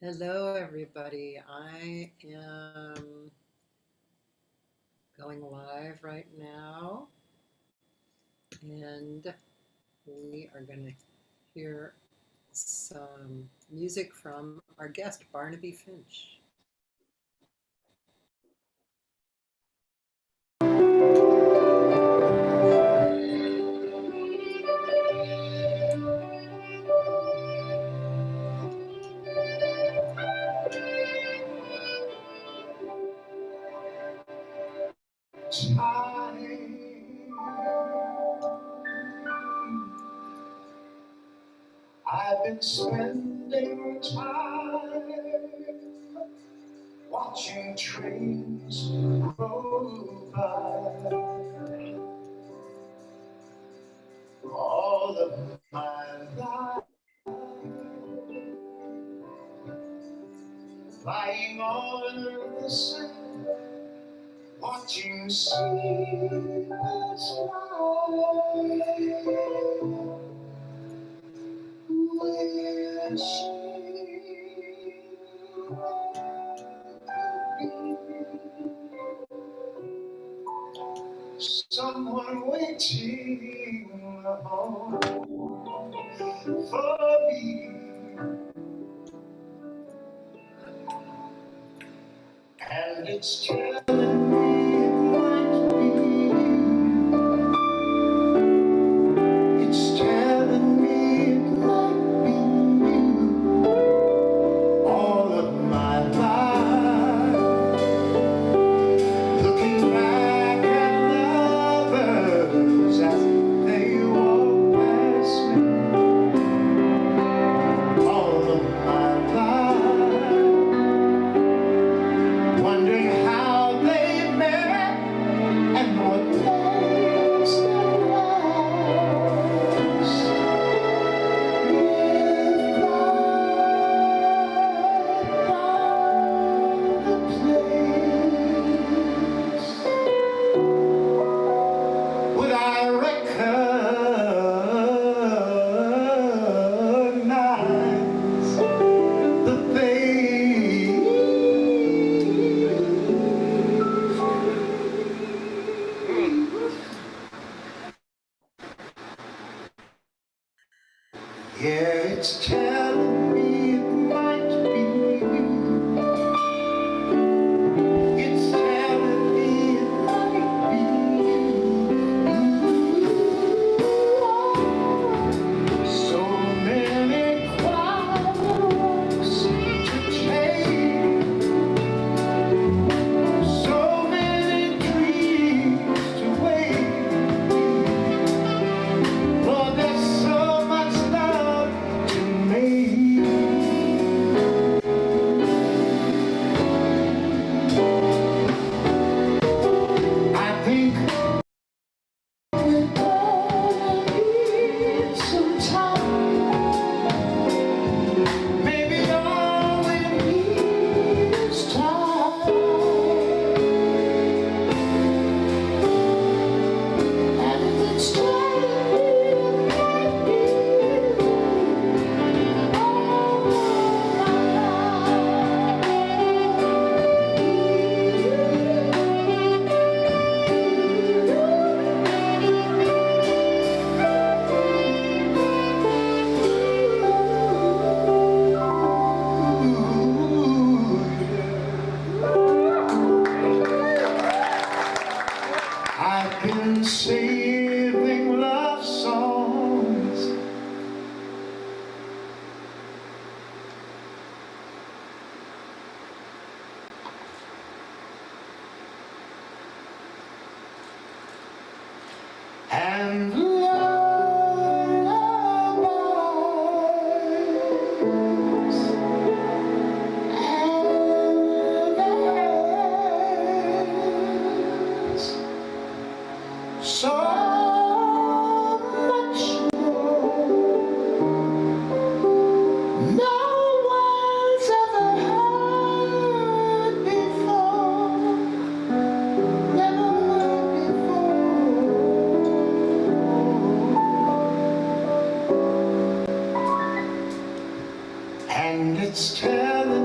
Hello, everybody. I am going live right now, and we are going to hear some music from our guest, Barnaby Finch. I've been spending time watching trains roll by. All of my life lying on the sand, watching seagulls fly. Someone waiting home for me, and it's telling me it might be you. It's telling me it might be you. All of my life, looking back at lovers as they walk past me. All of my life, wondering how they met and what makes them last. If I found a place, would I recognize the face? Yeah, it's telling me it might be you. It's telling me it might be you. So many clouds to take, so many dreams to wait. Lord, there's so much love to make. I think we're gonna need some time. Maybe all we need is time. And if it's telling me it might be you, all I've been saving love songs and lullabies and bells. So much no one's ever heard before, never heard before. And it's telling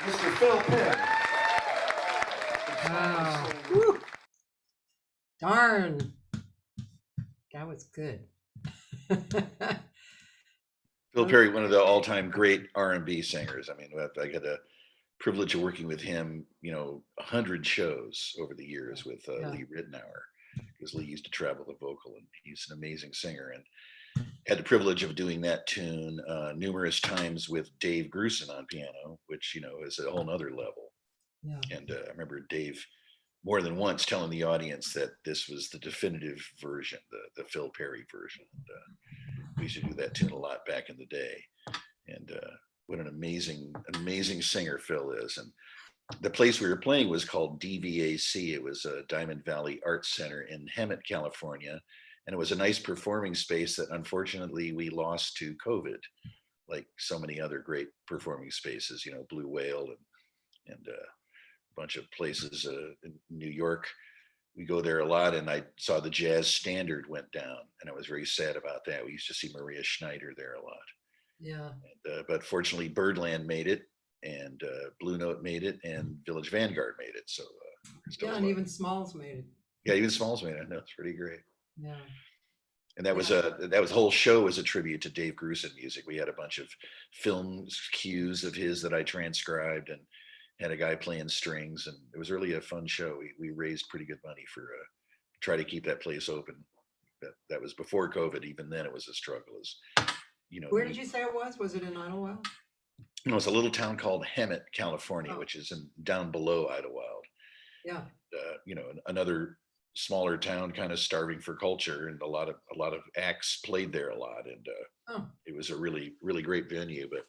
Mr. Phil Penn. Wow. Woo. Darn. That was good. Phil Perry, one of the all-time great R&B singers. I mean, I got the privilege of working with him, 100 shows over the years with Yeah. Lee Ritenour, because Lee used to travel the vocal, and he's an amazing singer. And had the privilege of doing that tune numerous times with Dave Grusin on piano, which, is a whole nother level. Yeah. And I remember Dave more than once telling the audience that this was the definitive version, the Phil Perry version. And, we used to do that tune a lot back in the day. And what an amazing singer Phil is. And the place we were playing was called DVAC. It was a Diamond Valley Arts Center in Hemet, California. And it was a nice performing space that unfortunately we lost to COVID, like so many other great performing spaces, Blue Whale and a bunch of places in New York. We go there a lot, and I saw the Jazz Standard went down, and I was very sad about that. We used to see Maria Schneider there a lot. Yeah. And, but fortunately, Birdland made it, and Blue Note made it, and Village Vanguard made it. So Yeah, and even Smalls made it. Yeah, even Smalls made it. No, it's pretty great. Yeah. And that was the whole show was a tribute to Dave Grusin music. We had a bunch of film cues of his that I transcribed, and had a guy playing strings, and it was really a fun show. We raised pretty good money for try to keep that place open. That was before COVID. Even then, it was a struggle. Where did you say it was? Was it in Idlewild? No, it's a little town called Hemet, California, which is down below Idlewild. Yeah. Another smaller town, kind of starving for culture, and a lot of acts played there a lot, and it was a really great venue. But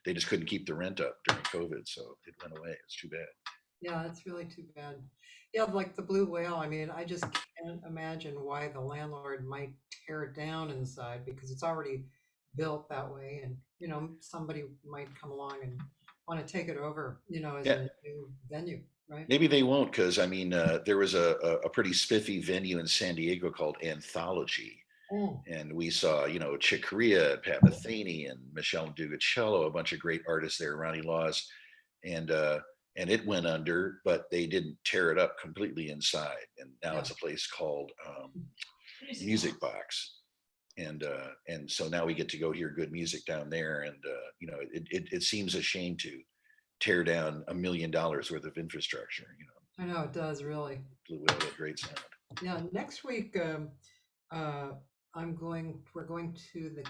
they just couldn't keep the rent up during COVID, so it went away. It's too bad. Yeah, it's really too bad. Yeah, like the Blue Whale. I mean, I just can't imagine why the landlord might tear it down inside, because it's already built that way, and somebody might come along and want to take it over, as a new venue. Right. Maybe they won't, because there was a pretty spiffy venue in San Diego called Anthology, and we saw Chick Corea, Pat Metheny, and Michelle Dugucello, a bunch of great artists there, Ronnie Laws, and it went under, but they didn't tear it up completely inside, and now it's a place called Music Box, and so now we get to go hear good music down there, and it seems a shame to tear down $1 million worth of infrastructure. I know it does, really. Blue Whale had great sound. Yeah, next week we're going to the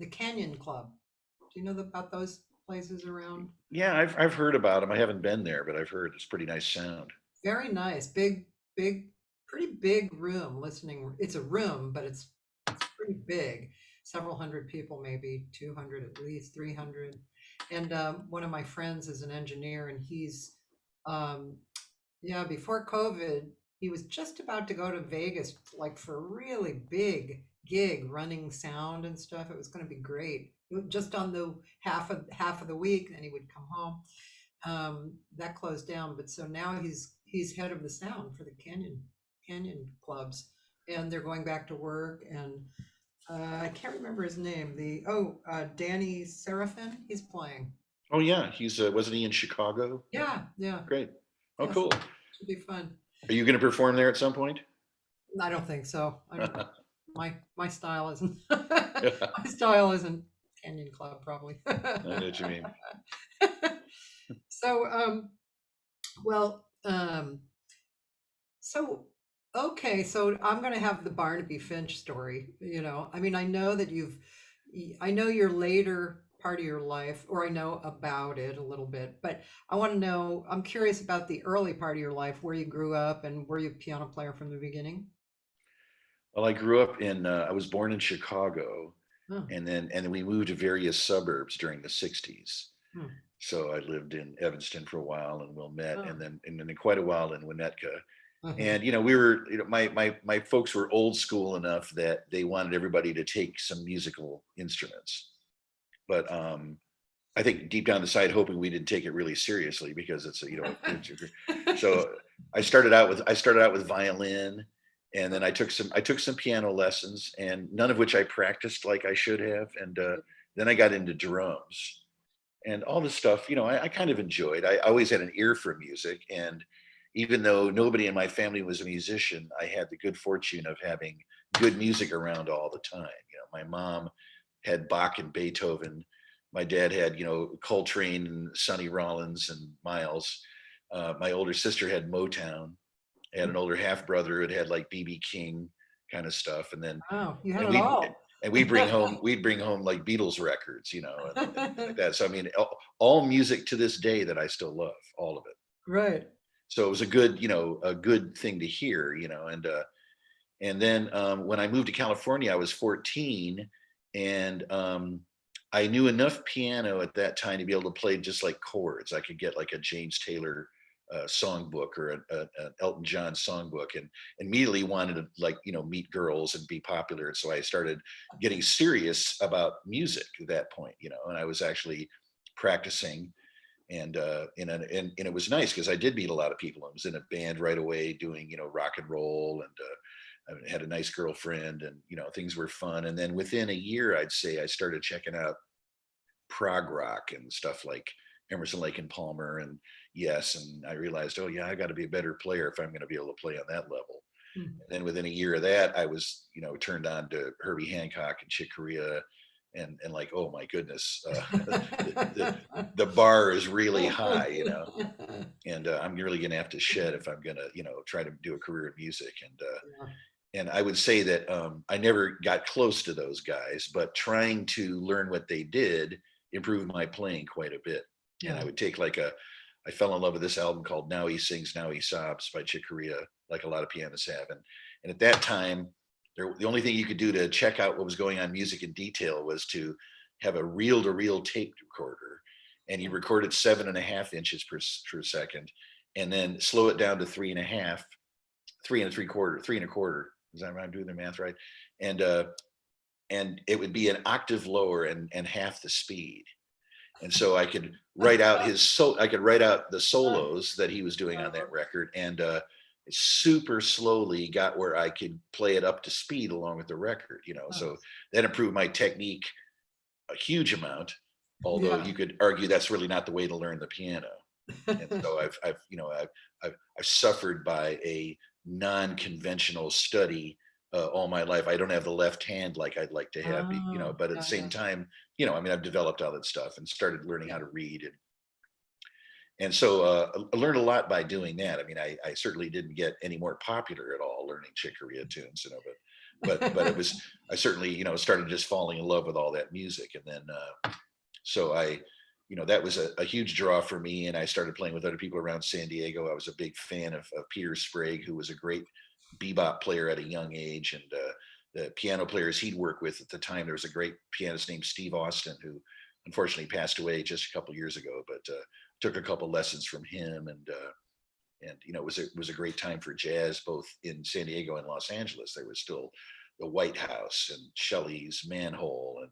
Canyon Club. Do you know about those places around? Yeah, I've heard about them. I haven't been there, but I've heard it's pretty nice sound. Very nice, big, pretty big room. It's a room, but it's pretty big. Several hundred people, maybe 200 at least, 300. And one of my friends is an engineer, and he's, before COVID, he was just about to go to Vegas, like for a really big gig, running sound and stuff. It was going to be great. Just on the half of the week, then he would come home. That closed down, but so now he's head of the sound for the Canyon clubs, and they're going back to work. And I can't remember his name. Danny Seraphin. He's playing. Oh yeah, he's wasn't he in Chicago? Yeah. Great. Oh, yes. Cool. Should be fun. Are you going to perform there at some point? I don't think so. My style isn't. My style isn't Canyon Club, probably. I know what you mean. So, okay, so I'm going to have the Barnaby Finch story. I know that I know your later part of your life, or I know about it a little bit, but I want to know, I'm curious about the early part of your life, where you grew up, and were you a piano player from the beginning? Well, I grew up I was born in Chicago, Oh. and then we moved to various suburbs during the 60s. Hmm. So I lived in Evanston for a while and Wilmette, Oh. and then quite a while in Winnetka. Mhm. And we were, my folks were old school enough that they wanted everybody to take some musical instruments. But I think deep down inside, hoping we didn't take it really seriously because it's so I started out with violin, and then I took some piano lessons, and none of which I practiced like I should have, and then I got into drums and all this stuff. I kind of enjoyed. I always had an ear for music, and even though nobody in my family was a musician, I had the good fortune of having good music around all the time. My mom had Bach and Beethoven. My dad had, Coltrane and Sonny Rollins and Miles. My older sister had Motown. I had an older half brother who had like BB King kind of stuff, and then Wow, you had and it we all. and we'd bring home like Beatles records, and things like that. So I mean, all music to this day that I still love, all of it. Right. So it was a good thing to hear, and then when I moved to California, I was 14, and I knew enough piano at that time to be able to play just like chords. I could get like a James Taylor songbook or an Elton John songbook, and immediately wanted to meet girls and be popular. And so I started getting serious about music at that point, and I was actually practicing. And it was nice because I did meet a lot of people. I was in a band right away doing rock and roll, and I had a nice girlfriend, and things were fun. And then within a year, I'd say I started checking out prog rock and stuff like Emerson, Lake and Palmer and Yes, and I realized, oh yeah, I got to be a better player if I'm going to be able to play on that level. Mhm. And then within a year of that, I was turned on to Herbie Hancock and Chick Corea, and like, oh my goodness, the bar is really high, and I'm really going to have to shed if I'm going to try to do a career in music. And I would say that I never got close to those guys, but trying to learn what they did improved my playing quite a bit. And I Yeah. would take I fell in love with this album called Now He Sings, Now He Sobs by Chick Corea, like a lot of pianists have. And at that time, the only thing you could do to check out what was going on music in detail was to have a reel-to-reel tape recorder, and you recorded 7.5 inches per second, and then slow it down to 3.5, 3 and 3/4, 3 1/4. Is that right? I'm doing the math right? And and it would be an octave lower and half the speed. And so I could write out I could write out the solos that he was doing on that record, and super slowly got where I could play it up to speed along with the record. Oh, So that improved my technique a huge amount. Although yeah. you could argue that's really not the way to learn the piano. And so I've suffered by a non-conventional study all my life. I don't have the left hand like I'd like to have, Oh, but at the yeah, same yeah, time, I mean, I've developed all that stuff and started learning how yeah. to read. And so I learned a lot by doing that. I mean, I certainly didn't get any more popular at all learning Chick Corea tunes, but it was, I certainly, started just falling in love with all that music. And then, so that was a huge draw for me. And I started playing with other people around San Diego. I was a big fan of Peter Sprague, who was a great bebop player at a young age. And the piano players he'd worked with at the time, there was a great pianist named Steve Austin, who unfortunately passed away just a couple years ago, but took a couple lessons from him. And it was a great time for jazz, both in San Diego and Los Angeles. There was still the White House and Shelley's Manhole,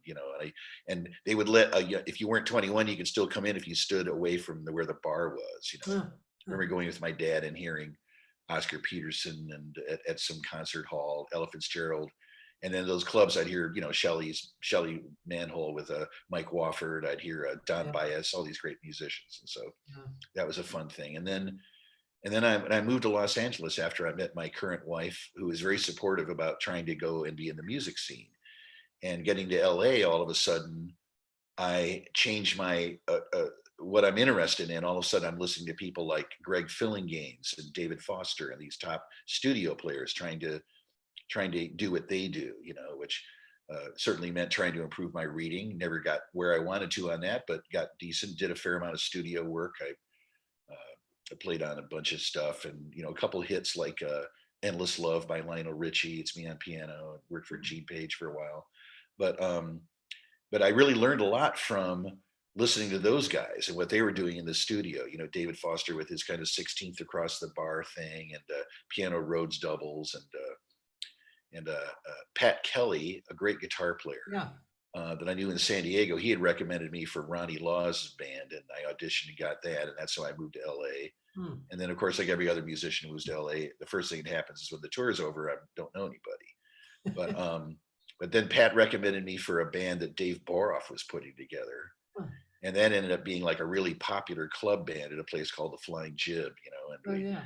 and they would let if you weren't 21, you could still come in if you stood away from where the bar was. Huh, I remember going with my dad and hearing Oscar Peterson and at some concert hall, Ella Fitzgerald, and then those clubs I'd hear Shelley Manhole with Mike Wofford. I'd hear Don yeah, Baez, all these great musicians, and so yeah. that was a fun thing. And then I moved to Los Angeles after I met my current wife, who was very supportive about trying to go and be in the music scene. And getting to LA, all of a sudden, I changed my what I'm interested in. All of a sudden, I'm listening to people like Greg Fillinganes and David Foster and these top studio players trying to do what they do, which certainly meant trying to improve my reading. Never got where I wanted to on that, but got decent. Did a fair amount of studio work. I played on a bunch of stuff, and a couple of hits like "Endless Love" by Lionel Richie. It's me on piano. Worked for Gene Page for a while, but I really learned a lot from listening to those guys and what they were doing in the studio. You know, David Foster with his kind of 16th across the bar thing, and piano Rhodes doubles, and Pat Kelley, a great guitar player Yeah. that I knew in San Diego. He had recommended me for Ronnie Laws' band, and I auditioned and got that, and that's how I moved to LA. And then, of course, like every other musician who moves to LA, the first thing that happens is when the tour is over, I don't know anybody. But then Pat recommended me for a band that Dave Boroff was putting together, and that ended up being like a really popular club band at a place called the Flying Jib, you know.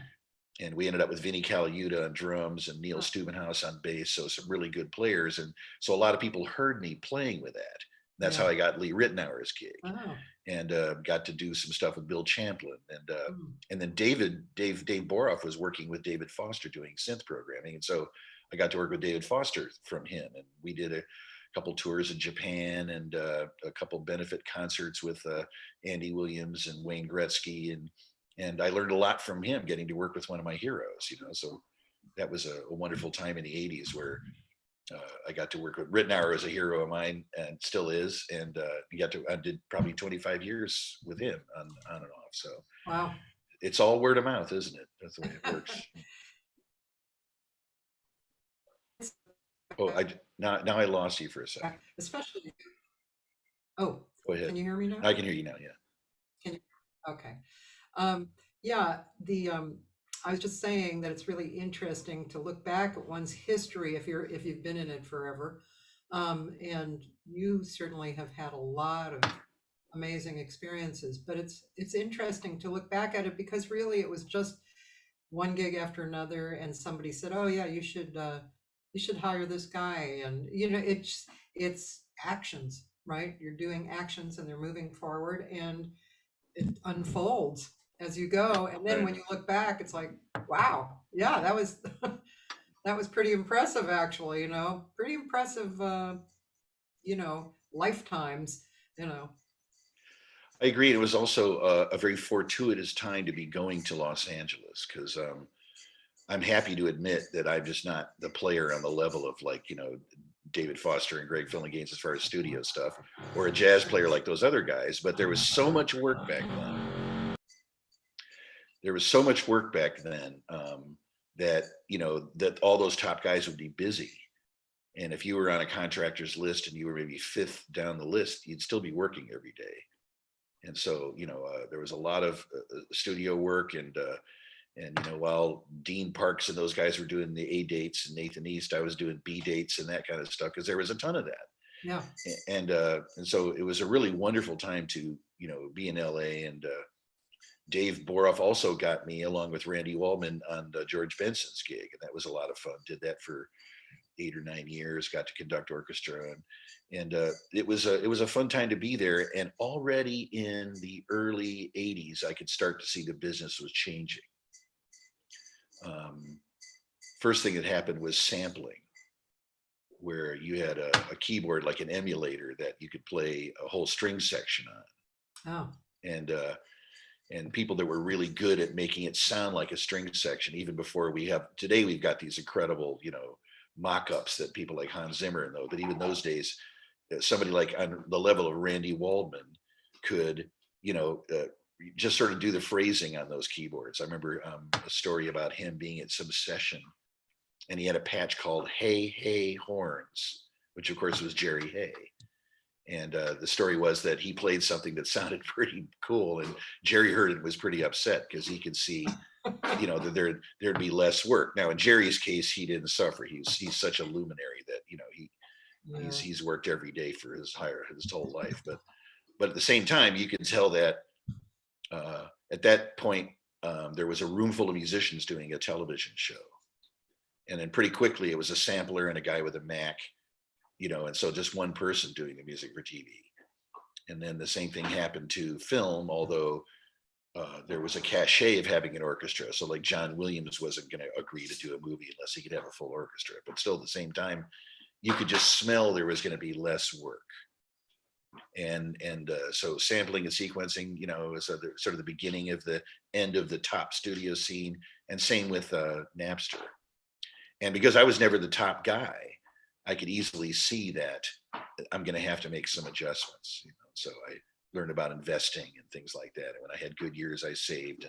And we ended up with Vinnie Colaiuta on drums and Neil Stubenhouse on bass, so some really good players. And so a lot of people heard me playing with that. That's how I got Lee Ritenour's gig, and got to do some stuff with Bill Champlin, and then Dave Boroff was working with David Foster doing synth programming, and so I got to work with David Foster from him, and we did a couple tours in Japan and a couple benefit concerts with Andy Williams and Wayne Gretzky, and I learned a lot from him, getting to work with one of my heroes, you know. So that was a wonderful time in the 80s where I got to work with Ritenour as a hero of mine, and still is, and I did probably 25 years with him on and off. So Wow. It's all word of mouth, isn't it? That's the way it works. Oh, now I lost you for a second. Especially. Oh, go ahead. Can you hear me now? I can hear you now. Yeah. Can you? Okay. I was just saying that it's really interesting to look back at one's history if you've been in it forever, and you certainly have had a lot of amazing experiences. But it's interesting to look back at it because really it was just one gig after another, and somebody said, "Oh yeah, you should hire this guy," and it's actions, right? You're doing actions, and they're moving forward, and it unfolds as you go. And then when you look back, it's like, wow, yeah, that was that was pretty impressive, actually. Pretty impressive. Lifetimes. I agree. It was also a very fortuitous time to be going to Los Angeles, because I'm happy to admit that I'm just not the player on the level of, like, David Foster and Greg Fillinganes as far as studio stuff, or a jazz player like those other guys. But there was so much work back then. That that all those top guys would be busy. And if you were on a contractor's list and you were maybe fifth down the list, you'd still be working every day. And so, there was a lot of studio work, and while Dean Parks and those guys were doing the A dates and Nathan East, I was doing B dates and that kind of stuff, because there was a ton of that. Yeah. And so it was a really wonderful time to, be in LA. And Dave Boroff also got me, along with Randy Waldman, on George Benson's gig. And that was a lot of fun. Did that for 8 or 9 years, got to conduct orchestra, and it was a fun time to be there. And already in the early 80s, I could start to see the business was changing. First thing that happened was sampling, where you had a keyboard, like an emulator, that you could play a whole string section on. Oh. And people that were really good at making it sound like a string section, even before today we've got these incredible, mock-ups that people like Hans Zimmer know. But even those days, somebody like on the level of Randy Waldman could, just sort of do the phrasing on those keyboards. I remember a story about him being at some session, and he had a patch called "Hey Hey Horns," which of course was Jerry Hay. And the story was that he played something that sounded pretty cool, and Jerry heard it and was pretty upset, because he could see, that there'd be less work. Now, in Jerry's case, he didn't suffer. He's such a luminary that he's worked every day for his whole life. But at the same time, you can tell that at that point there was a room full of musicians doing a television show, and then pretty quickly it was a sampler and a guy with a Mac. And so just one person doing the music for TV. And then the same thing happened to film, although there was a cachet of having an orchestra. So like John Williams wasn't going to agree to do a movie unless he could have a full orchestra. But still, at the same time, you could just smell there was going to be less work. And so sampling and sequencing, was sort of the beginning of the end of the top studio scene. And same with Napster. And because I was never the top guy, I could easily see that I'm going to have to make some adjustments. So learned about investing and things like that. And when I had good years, I saved,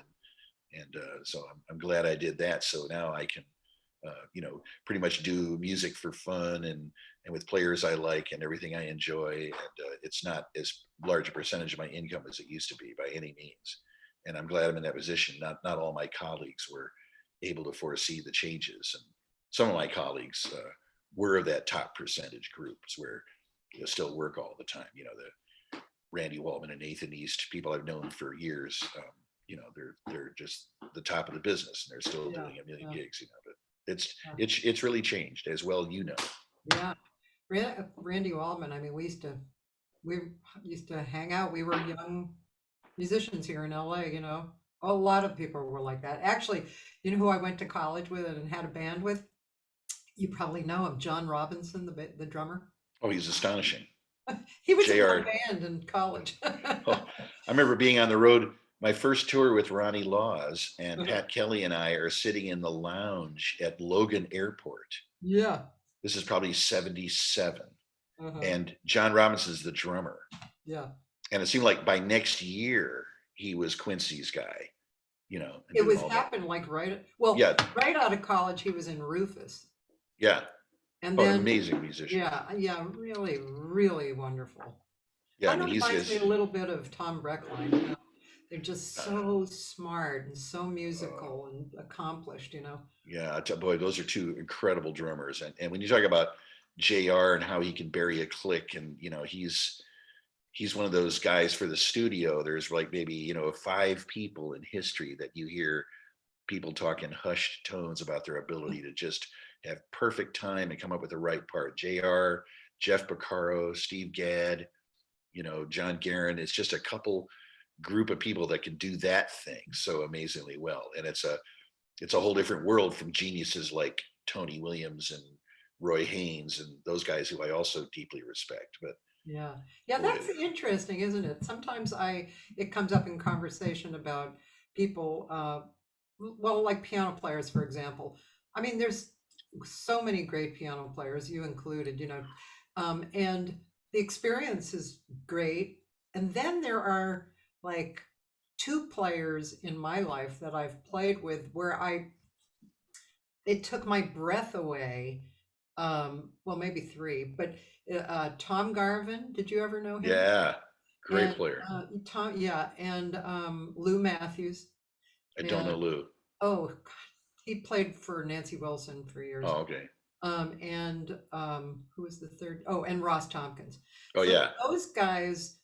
and so I'm glad I did that. So now I can, pretty much do music for fun and with players I like and everything I enjoy. And it's not as large a percentage of my income as it used to be by any means. And I'm glad I'm in that position. Not all my colleagues were able to foresee the changes, and some of my colleagues were of that top percentage groups where still work all the time. The Randy Waldman and Nathan East, people I've known for years. They're just the top of the business, and they're still doing a million gigs. But it's really changed as well. Yeah, Randy Waldman. I mean, we used to hang out. We were young musicians here in LA. A lot of people were like that. Actually, who I went to college with and had a band with? You probably know him, John Robinson, the drummer. Oh, he's astonishing. He was in JR. my band in college. Oh, I remember being on the road, my first tour with Ronnie Laws, and Pat Kelley and I are sitting in the lounge at Logan Airport. Yeah. This is probably 77. And John Robinson's the drummer. Yeah. And it seemed like by next year, he was Quincy's guy, It was happened like right out of college, he was in Rufus. Yeah. And then amazing musician. Yeah, really, really wonderful. Yeah, Kind of reminds me a little bit of Tom Breckline. They're just so smart and so musical and accomplished. Yeah, boy, those are two incredible drummers. And when you talk about JR and how he can bury a click, and he's one of those guys for the studio. There's like maybe 5 people in history that you hear people talk in hushed tones about their ability to just have perfect time and come up with the right part. JR, Jeff Beccaro, Steve Gadd, John Guerin. It's just a group of people that can do that thing so amazingly well. And it's a whole different world from geniuses like Tony Williams and Roy Haynes and those guys who I also deeply respect. But yeah, that's interesting, isn't it? Sometimes it comes up in conversation about people, like piano players, for example. I mean, there's so many great piano players, you included, and the experience is great. And then there are like 2 players in my life that I've played with where it took my breath away. Well, maybe 3, but Tom Garvin, did you ever know him? Yeah, great player. Tom, and Lou Matthews. I don't know Lou. Oh, God. He played for Nancy Wilson for years. Oh, okay. And who was the third? Oh, and Ross Tompkins. Oh, yeah. Those guys,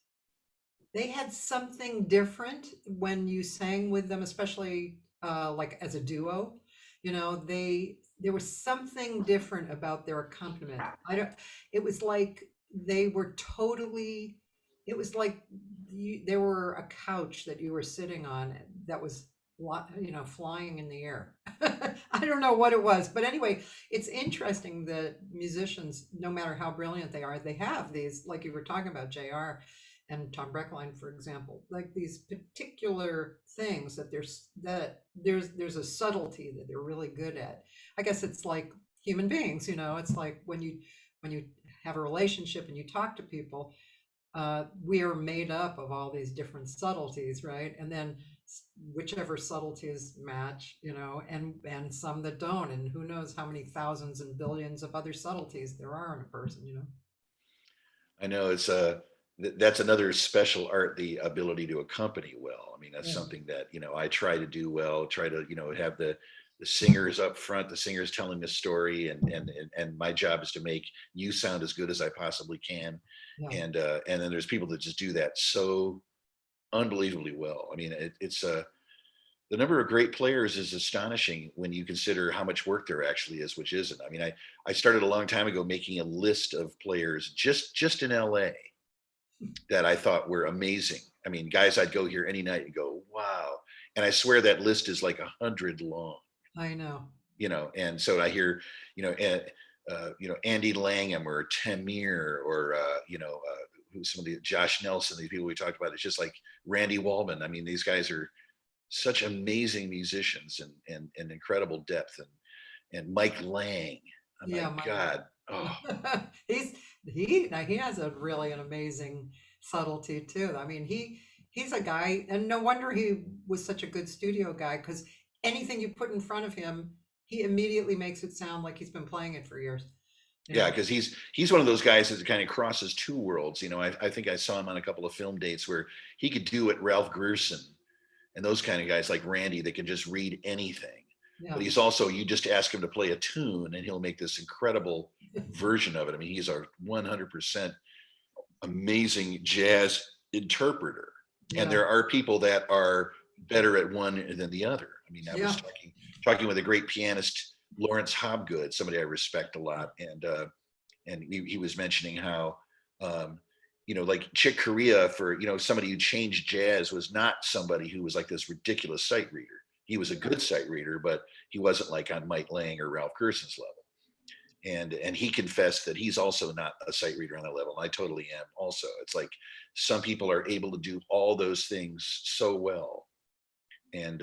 they had something different when you sang with them, especially like as a duo. There was something different about their accompaniment. It was like they were totally, it was like they were a couch that you were sitting on that was, flying in the air. I don't know what it was, but anyway, it's interesting that musicians, no matter how brilliant they are, they have these, like you were talking about, JR and Tom Breckline, for example, like these particular things that there's a subtlety that they're really good at. I guess it's like human beings, it's like when you have a relationship and you talk to people, we are made up of all these different subtleties, right? And then whichever subtleties match, and some that don't, and who knows how many thousands and billions of other subtleties there are in a person. I know that's another special art, the ability to accompany well. I mean, that's something that I try to do well. Try to have the singers up front, the singers telling the story, and my job is to make you sound as good as I possibly can. And then there's people that just do that so unbelievably well. I mean, it's the number of great players is astonishing when you consider how much work there actually is, which isn't. I mean, I started a long time ago making a list of players just in LA that I thought were amazing. I mean, guys I'd go here any night and go, wow. And I swear that list is like 100 long. I know. And so I hear, Andy Langham or Tamir or, who's some of the Josh Nelson, these people we talked about. It's just like Randy Waldman. I mean, these guys are such amazing musicians and incredible depth. And Mike Lang. Oh my God. Oh. He has an amazing subtlety too. I mean, he's a guy, and no wonder he was such a good studio guy, because anything you put in front of him, he immediately makes it sound like he's been playing it for years. You Yeah, know? because he's one of those guys that kind of crosses two worlds. I think I saw him on a couple of film dates where he could do what Ralph Grierson and those kind of guys like Randy that can just read anything. But Yeah, he's also, you just ask him to play a tune and he'll make this incredible version of it. I mean, he's a 100% amazing jazz interpreter. And yeah, there are people that are better at one than the other. I mean, I was yeah. talking with a great pianist, Lawrence Hobgood, somebody I respect a lot, and he was mentioning how like Chick Corea, for somebody who changed jazz, was not somebody who was like this ridiculous sight reader. He was a good sight reader, but he wasn't like on Mike Lang or Ralph Gerson's level. And he confessed that he's also not a sight reader on that level. And I totally am also. It's like some people are able to do all those things so well. And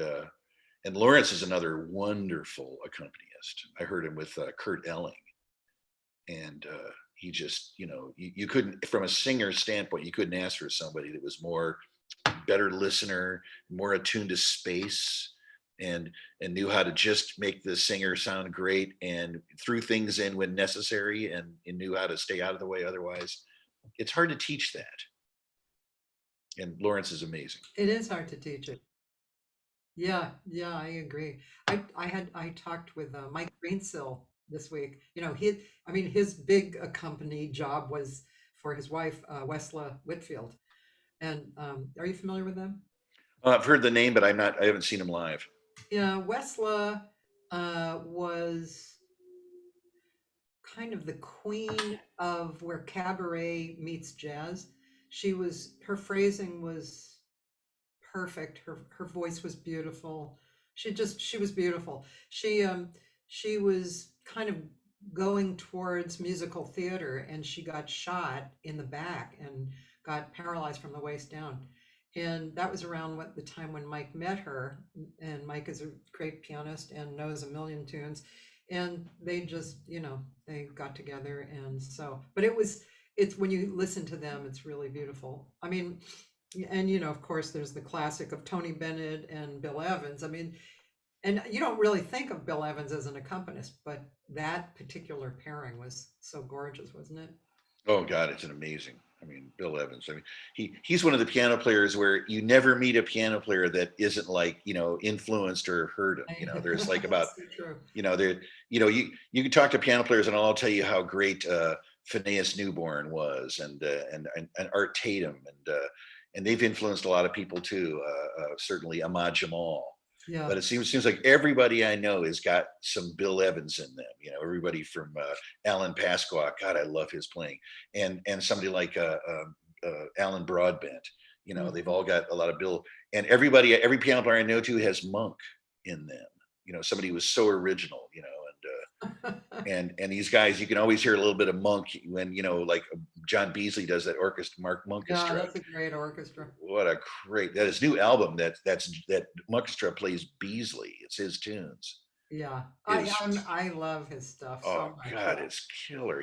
Lawrence is another wonderful accompanist. I heard him with Kurt Elling, and he just, you couldn't, from a singer standpoint, you couldn't ask for somebody that was more better listener, more attuned to space, and knew how to just make the singer sound great and threw things in when necessary, and knew how to stay out of the way otherwise. It's hard to teach that. And Lawrence is amazing. It is hard to teach it. Yeah, yeah, I agree. I talked with Mike Greensill this week. I mean, his big company job was for his wife, Wesla Whitfield. And are you familiar with them? I've heard the name, but I haven't seen him live. Yeah, Wesla was kind of the queen of where cabaret meets jazz. Her phrasing was perfect. Her voice was beautiful. She was beautiful. She was kind of going towards musical theater, and she got shot in the back and got paralyzed from the waist down. And that was around the time when Mike met her. And Mike is a great pianist and knows a million tunes. And they just, they got together. And so, but it's when you listen to them, it's really beautiful. I mean, and of course, there's the classic of Tony Bennett and Bill Evans. I mean, and you don't really think of Bill Evans as an accompanist, but that particular pairing was so gorgeous, wasn't it? Oh God, it's an amazing. I mean, Bill Evans. I mean, he's one of the piano players where you never meet a piano player that isn't like influenced or heard him. There's like about That's so true. there you can talk to piano players and I'll tell you how great Phineas Newborn was, and Art Tatum, and they've influenced a lot of people too. Certainly Ahmad Jamal. Yeah, But it seems like everybody I know has got some Bill Evans in them. Everybody from Alan Pasqua. God, I love his playing, and somebody like Alan Broadbent. They've mhm. all got a lot of Bill. And every piano player I know too has Monk in them. Somebody who was so original. And these guys, you can always hear a little bit of Monk when like John Beasley does that orchestra, Mark Yeah, Monkestra. that's a great orchestra. What a that his new album that Monkestra plays Beasley. It's his tunes. Yeah, Is I love his stuff Oh so much. God, it's killer.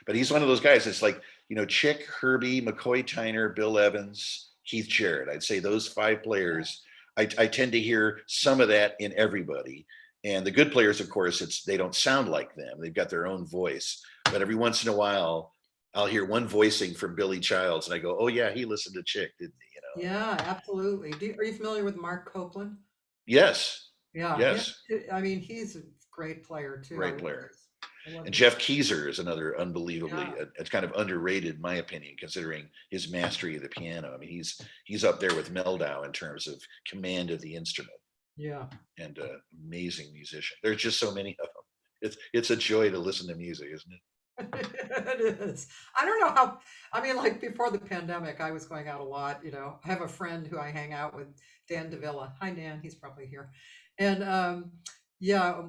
But he's one of those guys. It's like Chick, Herbie, McCoy Tyner, Bill Evans, Keith Jarrett. I'd say those five Yeah, players. I tend to hear some of that in everybody. And the good players, of course, they don't sound like them. They've got their own voice. But every once in a while, I'll hear one voicing from Billy Childs, and I go, "Oh yeah, he listened to Chick, didn't he?" yeah, absolutely. Are you familiar with Mark Copeland? Yes, Yeah, yes, I mean, he's a great player too. great player. I love And his. Jeff Keezer is another unbelievably, Yeah, it's kind of underrated, in my opinion, considering his mastery of the piano. I mean, he's up there with Meldau in terms of command of the instrument, yeah. and amazing musician. There's just so many of them. It's a joy to listen to music, isn't it? It is. I don't know how, I mean, like before the pandemic, I was going out a lot. I have a friend who I hang out with, Dan Davila. Hi, Dan. He's probably here. And yeah,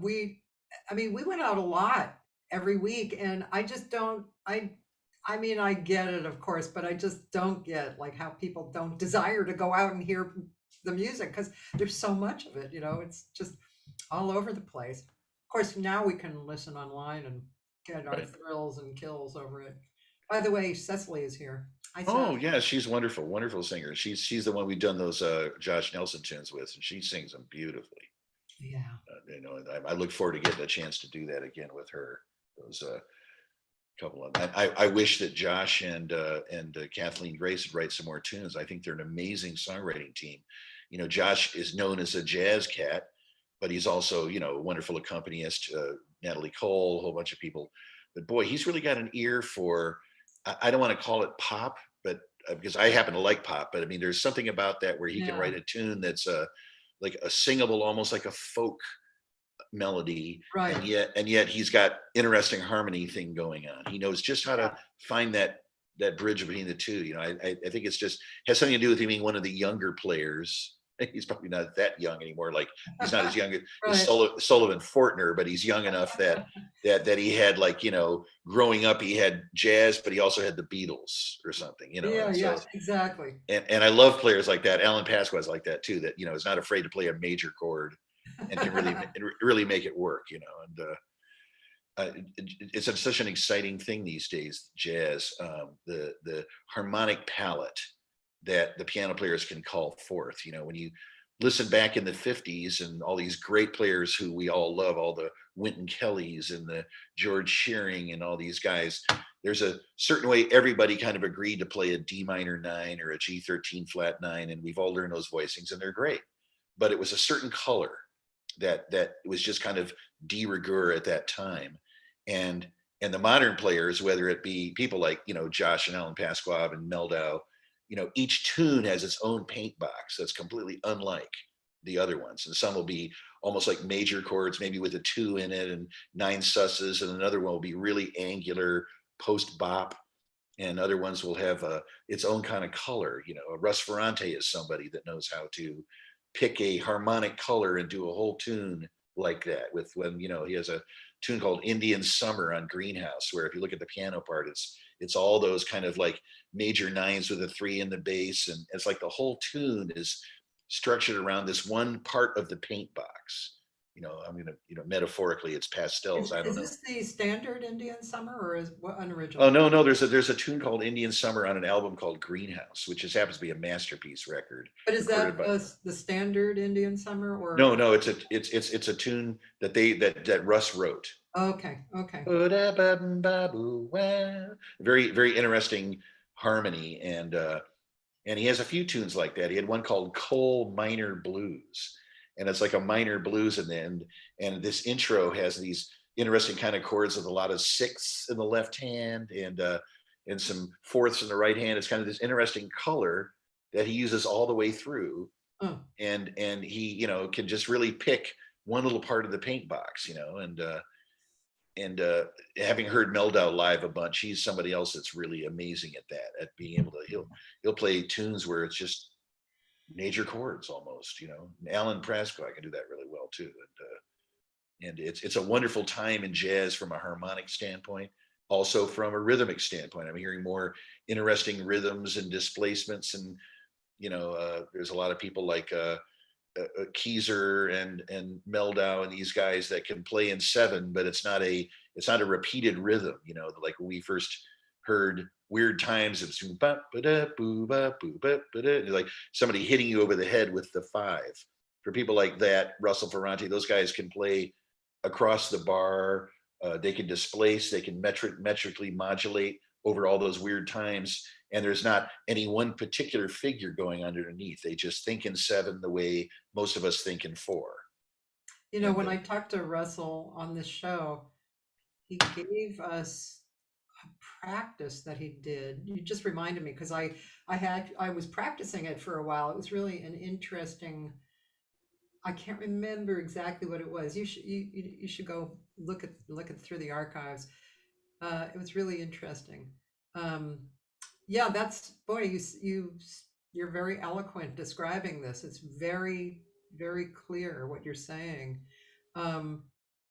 I mean, we went out a lot every week, and I just don't, I mean, I get it, of course, but I just don't get like how people don't desire to go out and hear the music, because there's so much of it, it's just all over the place. Of course, now we can listen online and get our Right. thrills and kills over it. By the way, Cecily is here. I saw Oh that. yeah, she's wonderful, wonderful singer. She's the one we've done those Josh Nelson tunes with, and she sings them beautifully. Yeah. And I look forward to getting a chance to do that again with her. Those couple of I wish that Josh and Kathleen Grace would write some more tunes. I think they're an amazing songwriting team. Josh is known as a jazz cat, but he's also a wonderful accompanist. Natalie Cole, a whole bunch of people. But boy, he's really got an ear for. I don't want to call it pop, but because I happen to like pop, but I mean, there's something about that where he can Yeah. write a tune that's like a singable, almost like a folk melody, Right. and yet he's got interesting harmony thing going on. He knows just how to Yeah. find that bridge between the two. I think it's just has something to do with him being one of the younger players. He's probably not that young anymore. Like he's not as young as Right. Sullivan Fortner, but he's young enough that he had like growing up he had jazz, but he also had the Beatles or something. Yeah. And Yeah. so Exactly. and I love players like that. Alan Pasqua's like that too. That is not afraid to play a major chord and can really make it work. It's such an exciting thing these days, jazz. The harmonic palette that the piano players can call forth. When you listen back in the 50s and all these great players who we all love, all the Wynton Kellys and the George Shearing and all these guys, there's a certain way everybody kind of agreed to play a D minor 9 or a G13 flat 9, and we've all learned those voicings and they're great. But it was a certain color that was just kind of de rigueur at that time. And the modern players, whether it be people like Josh and Alan Pasquale and Meldau, each tune has its own paint box that's completely unlike the other ones. And some will be almost like major chords, maybe with a 2 in it and 9 susses, and another one will be really angular post bop, and other ones will have its own kind of color. Russ Ferrante is somebody that knows how to pick a harmonic color and do a whole tune like that. With when he has a tune called Indian Summer on Greenhouse, where if you look at the piano part, it's all those kind of like major 9s with a 3 in the bass, and it's like the whole tune is structured around this one part of the paint box. I'm gonna, metaphorically, it's pastels. I don't Is know. this the standard Indian summer or is what Oh unoriginal? no, there's a tune called Indian Summer on an album called Greenhouse, which just happens to be a masterpiece record But is recorded that by. the standard Indian summer No, or? no, it's a tune that Russ wrote. Okay. Okay. Very very interesting harmony, and he has a few tunes like that. He had one called Coal Minor Blues, and it's like a minor blues, and this intro has these interesting kind of chords with a lot of sixths in the left hand and some fourths in the right hand. It's kind of this interesting color that he uses all the way through, Oh, and he can just really pick one little part of the paint box, and having heard Meldau live a bunch, he's somebody else that's really amazing at that, at being able to he'll play tunes where it's just major chords almost. Alan Prescott can do that really well too, and it's a wonderful time in jazz from a harmonic standpoint, also from a rhythmic standpoint. I'm hearing more interesting rhythms and displacements, and there's a lot of people like Keezer and Meldau and these guys that can play in 7, but it's not a repeated rhythm. Like when we first heard Weird Times, it was like somebody hitting you over the head with the 5. For people like that, Russell Ferrante, those guys can play across the bar. They can displace, they can metrically modulate over all those weird times, and there's not any one particular figure going underneath. They just think in 7 the way most of us think in 4. And when I talked to Russell on this show, he gave us a practice that he did. You just reminded me because I was practicing it for a while. It was really an interesting. I can't remember exactly what it was. You should go look at through the archives. It was really interesting. Um, yeah, that's boy, you're very eloquent describing this. It's very very clear what you're saying. Um,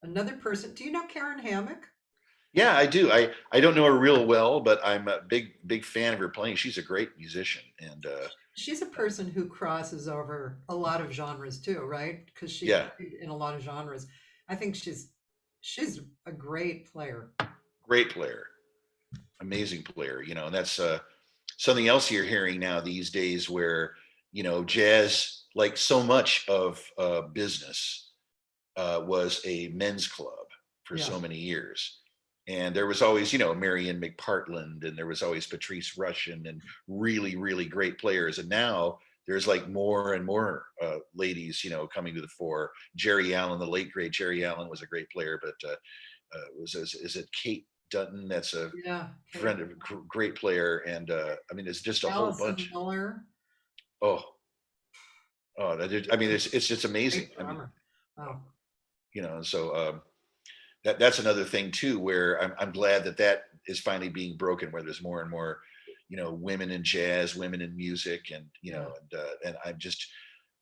Another person. Do you know Karen Hammock? yeah, I do. I don't know her real well, but I'm a big fan of her playing. She's a great musician, and She's a person who crosses over a lot of genres too, right? Because she yeah, played in a lot of genres. I think she's a great player. great player, amazing player. And that's something else you're hearing now these days where, jazz, like so much of business, was a men's club for Yeah. so many years. And there was always, Marion McPartland, and there was always Patrice Rushen, and really, really great players. And now there's like more and more ladies, coming to the fore. Jerry Allen, the late great Jerry Allen, was a great player, but is it Kate Dutton? That's a Yeah. Okay. friend of great player. And I mean, it's just a whole Allison bunch. Miller, Oh, I mean, it's just amazing. great I mean, drummer. Wow. so that's another thing too, where I'm glad that is finally being broken, where there's more and more, women in jazz, women in music, and Yeah. and I'm just,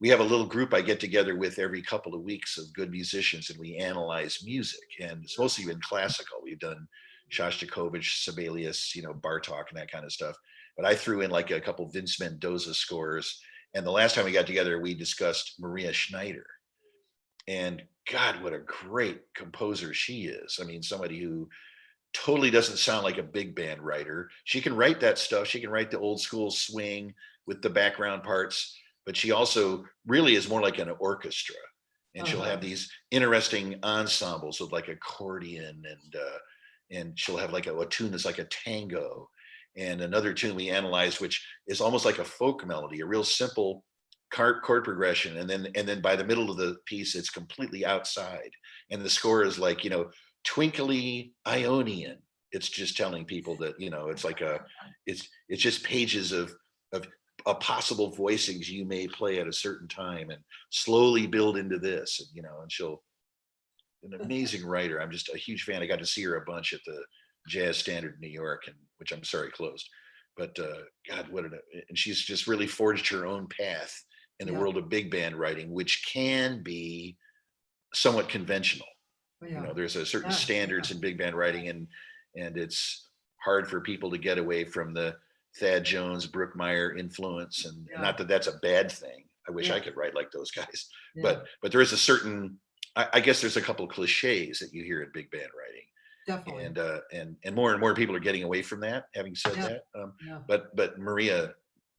we have a little group I get together with every couple of weeks of good musicians, and we analyze music, and it's mostly been classical. We've done Shostakovich, Sibelius, Bartok, and that kind of stuff. But I threw in like a couple Vince Mendoza scores, and the last time we got together, we discussed Maria Schneider. And God, what a great composer she is. I mean, somebody who totally doesn't sound like a big band writer. She can write that stuff. She can write the old school swing with the background parts, but she also really is more like an orchestra. And she'll have these interesting ensembles with like accordion, and she'll have like a tune that's like a tango, and another tune we analyzed, which is almost like a folk melody, a real simple chord progression, and then by the middle of the piece it's completely outside, and the score is like, twinkly Ionian. It's just telling people that, it's like it's just pages of possible voicings you may play at a certain time, and slowly build into this, and and she'll, an amazing writer. I'm just a huge fan. I got to see her a bunch at the Jazz Standard in New York, and which I'm sorry closed, but God, and she's just really forged her own path in the Yeah. world of big band writing, which can be somewhat conventional. Yeah. There's a certain Yeah. standards in big band writing, and it's hard for people to get away from the Thad Jones, Brookmeyer influence, and Yeah. not that that's a bad thing. I wish Yeah. I could write like those guys, Yeah. but there is a certain, I guess there's a couple of cliches that you hear in big band writing, Definitely. and more people are getting away from that. Having said Yeah. that, Yeah. but Maria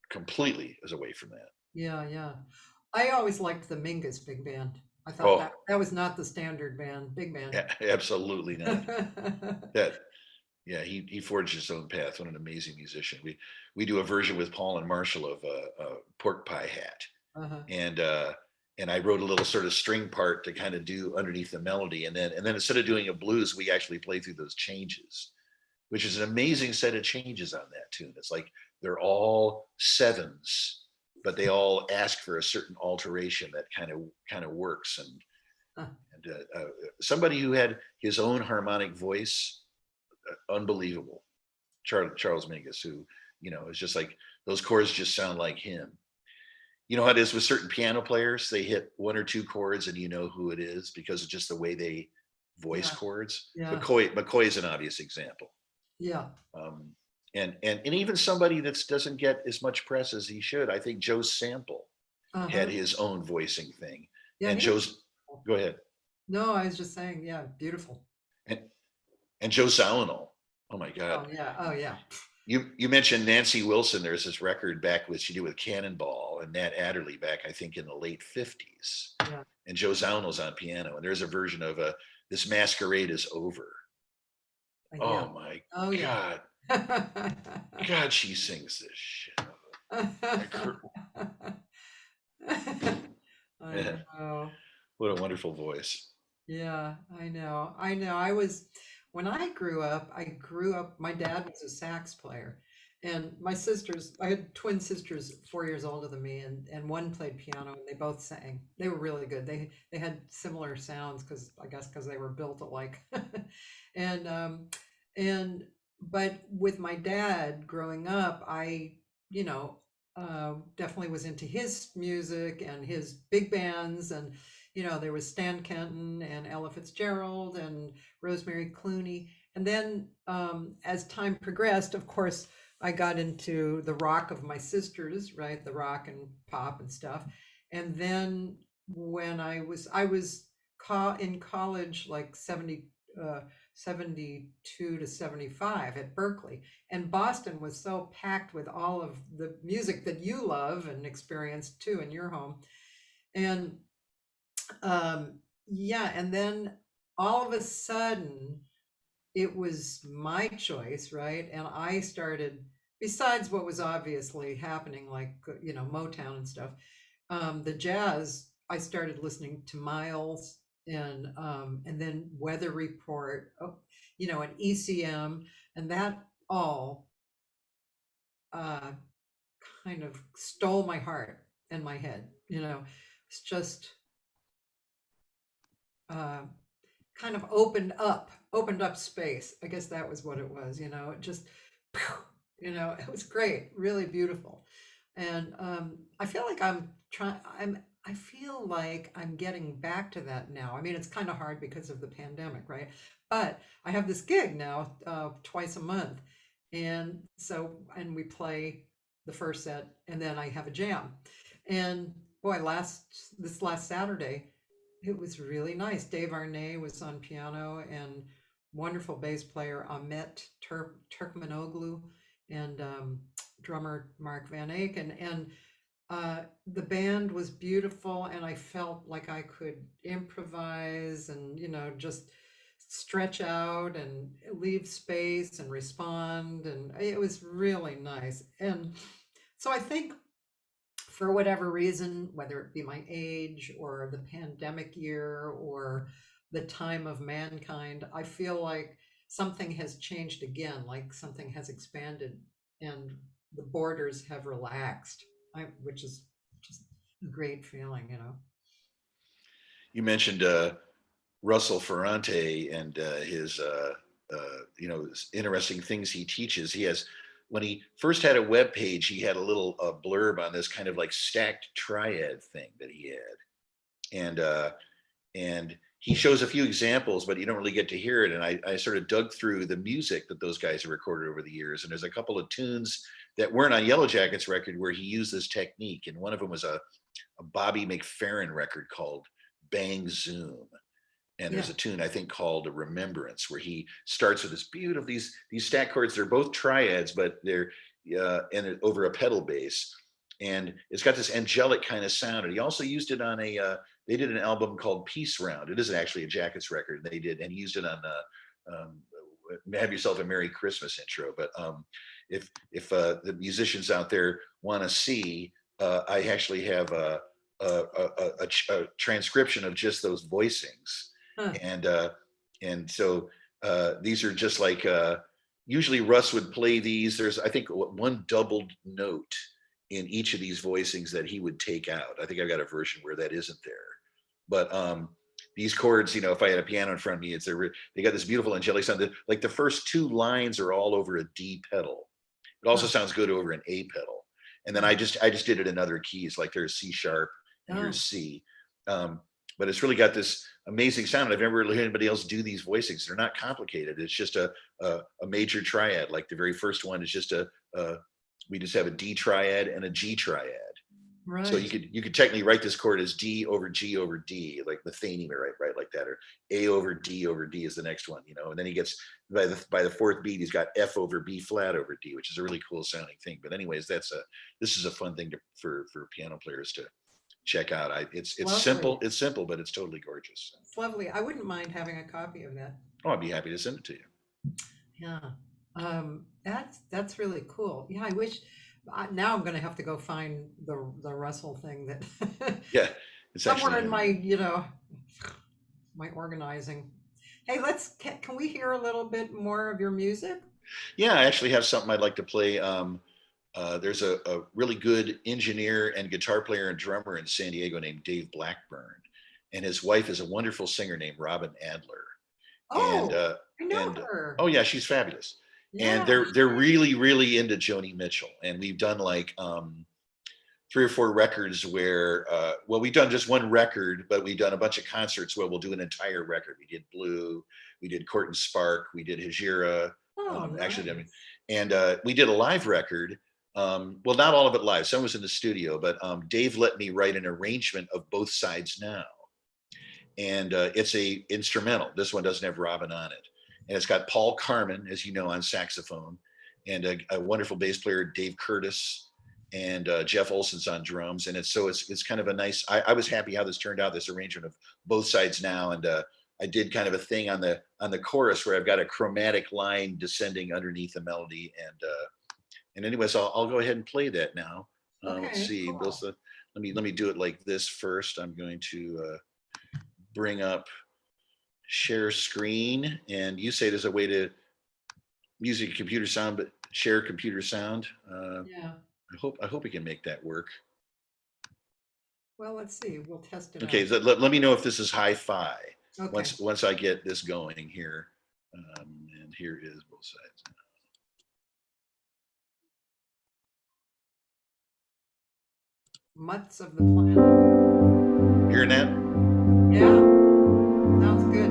completely is away from that. Yeah. Yeah. I always liked the Mingus big band. I thought Oh, that was not the standard band, big band. absolutely not. That, yeah, he forged his own path. What an amazing musician. We do a version with Paul and Marshall of Pork Pie Hat, and I wrote a little sort of string part to kind of do underneath the melody, and then instead of doing a blues, we actually play through those changes, which is an amazing set of changes on that tune. It's like they're all sevens, but they all ask for a certain alteration that kind of works. And somebody who had his own harmonic voice, unbelievable, Charles Mingus, who is just like, those chords just sound like him. You know how it is with certain piano players, they hit one or two chords and you know who it is because of just the way they voice Yeah. chords. Yeah. McCoy is an obvious example. Yeah. And even somebody that doesn't get as much press as he should. I think Joe Sample had his own voicing thing. Yeah. And Joe's, go ahead. No, I was just saying, yeah, beautiful. And Joe Zawinul. Oh my God. Oh yeah. Oh yeah. You mentioned Nancy Wilson. There's this record back with she did with Cannonball and Nat Adderley back, I think, in the late 50s. Yeah. And Joe Zawinul's on piano. And there's a version of This Masquerade Is Over. Yeah. Oh my God. Yeah. God, she sings this shit. I know. What a wonderful voice. Yeah, I know. When I grew up, my dad was a sax player. And I had twin sisters 4 years older than me, and one played piano, and they both sang. They were really good. They had similar sounds because they were built alike. And but with my dad growing up, I, definitely was into his music and his big bands, and there was Stan Kenton and Ella Fitzgerald and Rosemary Clooney. And then as time progressed, of course, I got into the rock of my sisters, right? The rock and pop and stuff. And then when I was in college, like 72 to 75 at Berkeley. And Boston was so packed with all of the music that you love and experienced too in your home. And yeah, and then all of a sudden it was my choice, right? And I started, besides what was obviously happening, like, Motown and stuff, the jazz, I started listening to Miles and then Weather Report, and ECM, and that all uh, kind of stole my heart and my head. It's just uh, kind of opened up space. I guess that was what it was. It just, it was great, really beautiful. And I feel like I feel like I'm getting back to that now. I mean, it's kind of hard because of the pandemic, right? But I have this gig now, twice a month. And we play the first set and then I have a jam. And boy, this last Saturday, it was really nice. Dave Arnay was on piano and wonderful bass player Ahmet Turkmenoglu and drummer Mark Van Eyck. And the band was beautiful, and I felt like I could improvise and, just stretch out and leave space and respond. And it was really nice. And so I think for whatever reason, whether it be my age or the pandemic year or the time of mankind, I feel like something has changed again, like something has expanded and the borders have relaxed, which is just a great feeling. You mentioned Russell Ferrante and his interesting things he teaches. He has, when he first had a web page, he had a little blurb on this kind of like stacked triad thing that he had, and he shows a few examples, but you don't really get to hear it. And I sort of dug through the music that those guys have recorded over the years, and there's a couple of tunes that weren't on Yellow Jackets record where he used this technique, and one of them was a Bobby McFerrin record called Bang Zoom. And there's Yeah. a tune I think called a Remembrance where he starts with this beautiful these stack chords. They're both triads, but they're over a pedal bass, and it's got this angelic kind of sound. And he also used it on they did an album called Peace Round. It isn't actually a Jackets record. They did, and he used it on Have Yourself a Merry Christmas intro. But if the musicians out there want to see, I actually have a transcription of just those voicings. Huh. And so these are just like usually Russ would play these. There's I think one doubled note in each of these voicings that he would take out. I think I've got a version where that isn't there. But these chords, if I had a piano in front of me, they got this beautiful angelic sound. Like the first two lines are all over a D pedal. It also sounds good over an A pedal. And then I just did it in other keys, like there's C sharp and here's C. But it's really got this amazing sound. I've never really heard anybody else do these voicings. They're not complicated. It's just a major triad. Like the very first one is just we just have a D triad and a G triad. Right. So you could technically write this chord as D over G over D, like Metheny, right like that, or A over D is the next one, and then he gets by the fourth beat, he's got F over B flat over D, which is a really cool sounding thing. But anyways, this is a fun thing for piano players to check out. It's simple, but it's totally gorgeous. It's lovely. I wouldn't mind having a copy of that. Oh, I'd be happy to send it to you. Yeah. That's really cool. Yeah, I wish. Now I'm going to have to go find the Russell thing that. Yeah, it's somewhere actually in my organizing. Hey, can we hear a little bit more of your music? Yeah, I actually have something I'd like to play. There's a really good engineer and guitar player and drummer in San Diego named Dave Blackburn, and his wife is a wonderful singer named Robin Adler. Oh, I know her. Oh yeah, she's fabulous. Yeah. And they're really, really into Joni Mitchell. And we've done like 3 or 4 records where, we've done just one record, but we've done a bunch of concerts where we'll do an entire record. We did Blue, we did Court and Spark, we did Hijira. Actually, and we did a live record. Well, not all of it live. Some was in the studio, but Dave let me write an arrangement of Both Sides Now. And it's a instrumental. This one doesn't have Robin on it. and it's got Paul Carmen, as you know, on saxophone, and a wonderful bass player, Dave Curtis, and Jeff Olson's on drums. And it's kind of a nice. I was happy how this turned out. This arrangement of both sides now, and I did kind of a thing on the chorus where I've got a chromatic line descending underneath the melody, and anyways, I'll go ahead and play that now. Okay, Let's see. cool. Let me do it like this first. I'm going to bring up share screen, and you say there's a way to music computer sound, but share computer sound. Yeah. I hope we can make that work. Well, let's see. We'll test it Okay, out. so let me know if this is hi-fi. Okay. Once I get this going here, and here is both sides. Mutts of the planet. Hearing that? Yeah. Sounds good.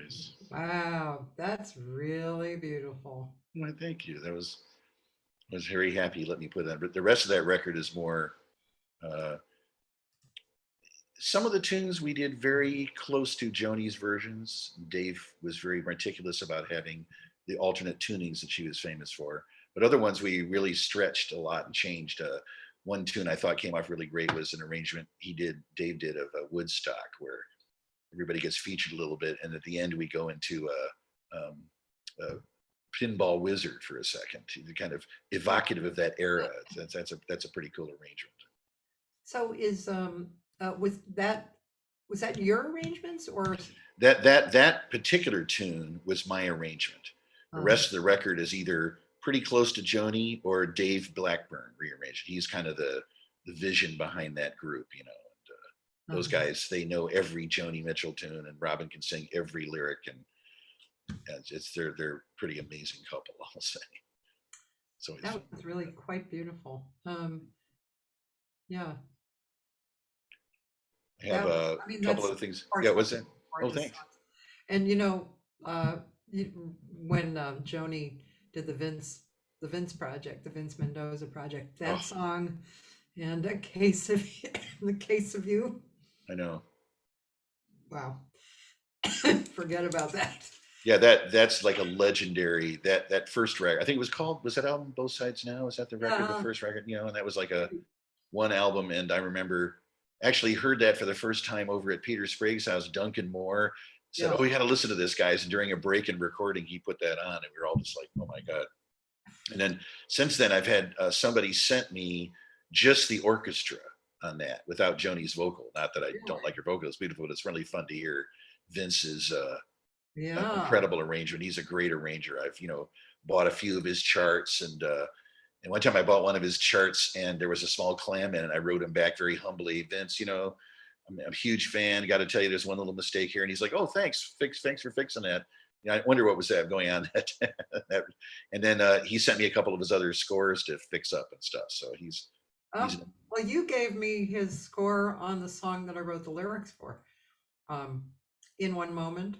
nice. Wow, that's really beautiful. Well, thank you. I was very happy you let me put that. But the rest of that record is more. Uh, some of the tunes we did very close to Joni's versions. Dave was very meticulous about having the alternate tunings that she was famous for. But other ones we really stretched a lot and changed. One tune I thought came off really great was an arrangement Dave did of Woodstock, where everybody gets featured a little bit, and at the end we go into a pinball wizard for a second, kind of evocative of that era. That's a pretty cool arrangement. So is was that your arrangements or That particular tune was my arrangement. The um, rest of the record is either pretty close to Joni or Dave Blackburn rearranged. He's kind of the vision behind that group, you know. And, those guys, they know every Joni Mitchell tune, and Robin can sing every lyric, and they're pretty amazing couple, I'll say. So it's that fun. was really quite beautiful. Yeah, I have a I mean couple that's other things. Yeah, part what's that? Oh, gorgeous thanks. songs. And when Joni did the Vince project, the Vince Mendoza project, that Oh, song and a case of the case of you. I know. Wow, forget about that. Yeah, that's like a legendary that first record. I think it was that album Both Sides Now? Is that the record, the Yeah, first record? You know, and that was like a one album. And I remember actually heard that for the first time over at Peter Sprague's house. Duncan Moore said, yeah. "Oh, we got to listen to this, guys." And during a break in recording, he put that on, and we were all just like, "Oh my god!" And then since then, I've had somebody sent me just the orchestra on that without Joni's vocal. Not that I don't Really? like her vocal; it's beautiful, but it's really fun to hear Vince's Yeah. incredible arrangement. He's a great arranger. I've bought a few of his charts, and one time I bought one of his charts, and there was a small clam in it. I wrote him back very humbly, Vince. I'm a huge fan. Got to tell you, there's one little mistake here. And he's like, "Oh, thanks for fixing that." I wonder what was that going on. And then he sent me a couple of his other scores to fix up and stuff. So Oh, he's well, you gave me his score on the song that I wrote the lyrics for. Um, in one moment.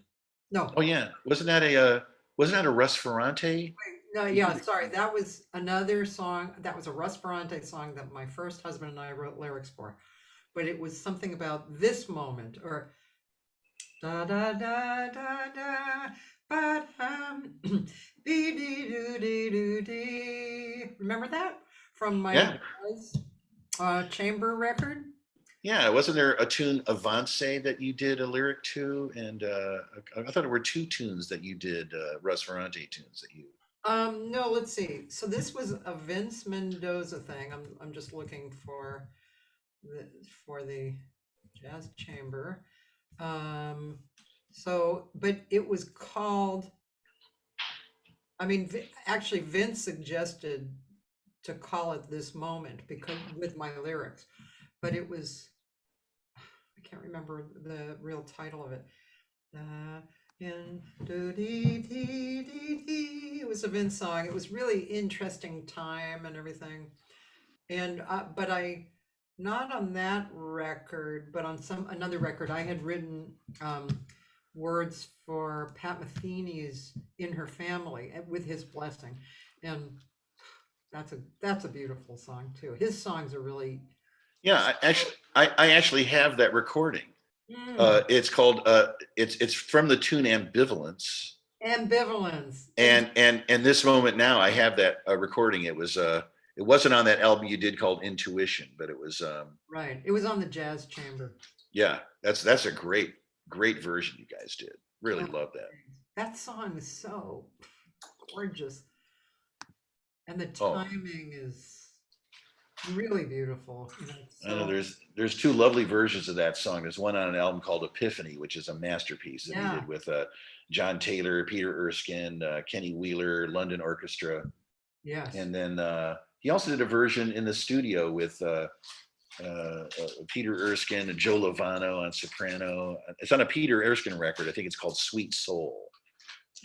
oh No, yeah, wasn't that a Russ Ferrante? no, You yeah, did it. sorry. That was another song. That was a Russ Ferrante song that my first husband and I wrote lyrics for. But it was something about this moment or da da da da da but dee dee doo dee doo dee. Remember that from my Yeah, jazz chamber record? yeah. Wasn't there a tune Avance that you did a lyric to? And I thought there were two tunes that you did, Russ Ferrante tunes that you. No, let's see. So this was a Vince Mendoza thing. I'm just looking the for the jazz chamber. Um, but it was called. I mean, actually, Vince suggested to call it this moment because with my lyrics, but it was I can't remember the real title of it. Uh, in do dee dee dee dee. It was a Vince song. It was really interesting time and everything. And but I not on that record, but on some another record, I had written words for Pat Metheny's "In Her Family" with his blessing, and that's a beautiful song too. His songs are really Yeah, so I actually have that recording. mm, It's called it's from the tune Ambivalence, ambivalence. and this moment now I have that recording. It wasn't on that album you did called Intuition, but it was Right. It was on the Jazz Chamber. yeah, that's a great version you guys did. Really Oh, love that. that song is so gorgeous, and the Oh, timing is really beautiful. You know, I know so there's two lovely versions of that song. There's one on an album called Epiphany, which is a masterpiece that he yeah, did with John Taylor, Peter Erskine, Kenny Wheeler, London Orchestra, yes. and then he also did a version in the studio with Peter Erskine and Joe Lovano on soprano. It's on a Peter Erskine record. I think it's called Sweet Soul.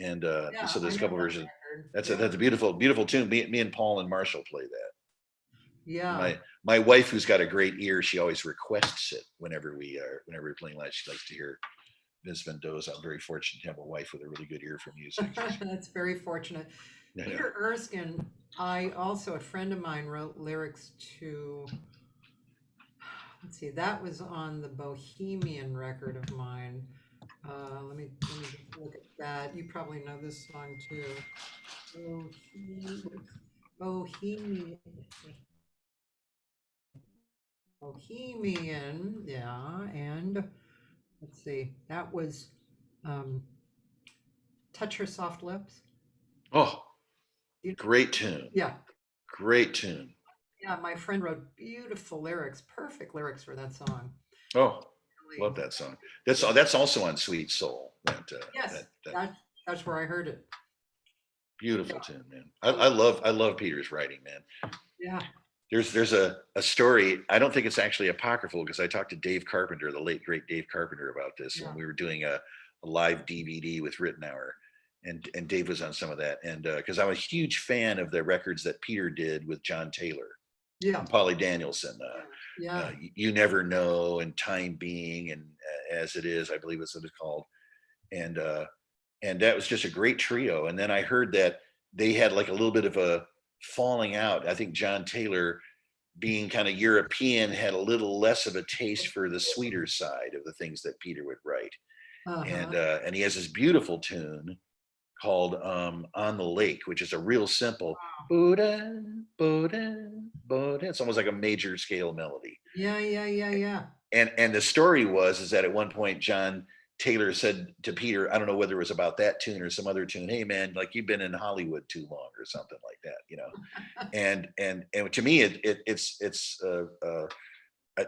And Yeah, so I there's a know couple that versions. record. Yeah. That's a beautiful tune. Me and Paul and Marshall play that. Yeah. My wife, who's got a great ear, she always requests it whenever we're playing live. She likes to hear Vince Mendoza. I'm very fortunate to have a wife with a really good ear for music. That's very fortunate. Yeah. Peter Erskine, a friend of mine wrote lyrics to, let's see, that was on the Bohemian record of mine. Let me just look at that. You probably know this song too. Bohemian, Bohemian, yeah, and let's see, that was um, Touch Her Soft Lips. Oh, You- great tune. Yeah, Great tune. yeah, my friend wrote beautiful lyrics, perfect lyrics for that song. Oh, Really, love that song. That's also on Sweet Soul. yes, That that's where I heard it. beautiful Yeah, tune, man. I love Peter's writing, man. yeah, There's a story. I don't think it's actually apocryphal because I talked to Dave Carpenter, the late great Dave Carpenter, about this yeah. when we were doing a live DVD with Ritenour, and Dave was on some of that, and because I'm a huge fan of the records that Peter did with John Taylor Yeah, and Polly Danielson. yeah, You Never Know and Time Being and As It Is, I believe is what it's called, and that was just a great trio. And then I heard that they had like a little bit of a falling out. I think John Taylor, being kind of European, had a little less of a taste for the sweeter side of the things that Peter would write. uh-huh. And he has this beautiful tune called On the Lake, which is a real simple Buddha, Buddha, Buddha. It's almost like a major scale melody. Yeah. And the story is that at one point John Taylor said to Peter, I don't know whether it was about that tune or some other tune, hey man, like you've been in Hollywood too long or something like that, you know. And to me it's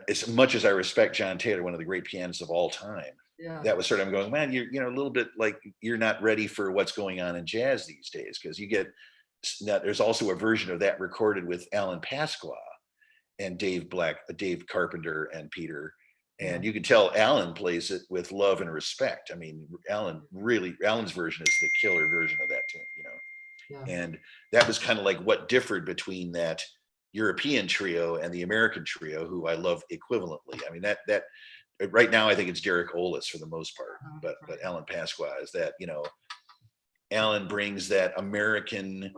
as much as I respect John Taylor, one of the great pianists of all time, Yeah, that was sort of, I'm going, man, you're a little bit like you're not ready for what's going on in jazz these days, because you get now there's also a version of that recorded with Alan Pasqua and Dave Carpenter and Peter. yeah, And you can tell Alan plays it with love and respect. I mean, Alan's version is the killer version of that tune, you know. yeah. And that was kind of like what differed between that European trio and the American trio, who I love equivalently. I mean, that right now I think it's Derek Olis for the most part, but Alan Pasqua is that, you know, Alan brings that American,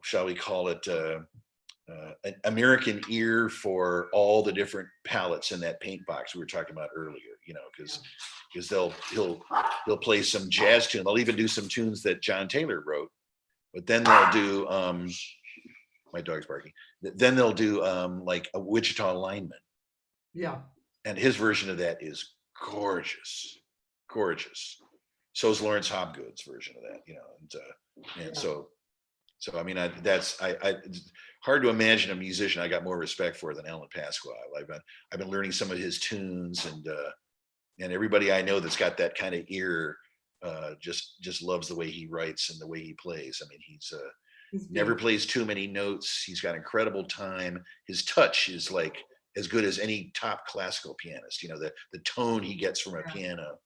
shall we call it, an American ear for all the different palettes in that paint box we were talking about earlier, you know, because he'll play some jazz tune. They'll even do some tunes that John Taylor wrote, but then they'll do my dog's barking. Then they'll do like a Wichita lineman. Yeah. And his version of that is gorgeous. So is Lawrence Hobgood's version of that, you know, and so I mean, it's hard to imagine a musician I got more respect for than Alan Pasqua. I've been learning some of his tunes, and everybody I know that's got that kind of ear just loves the way he writes and the way he plays. I mean, he's never plays too many notes. He's got incredible time. His touch is like as good as any top classical pianist. You know, the tone he gets from a piano.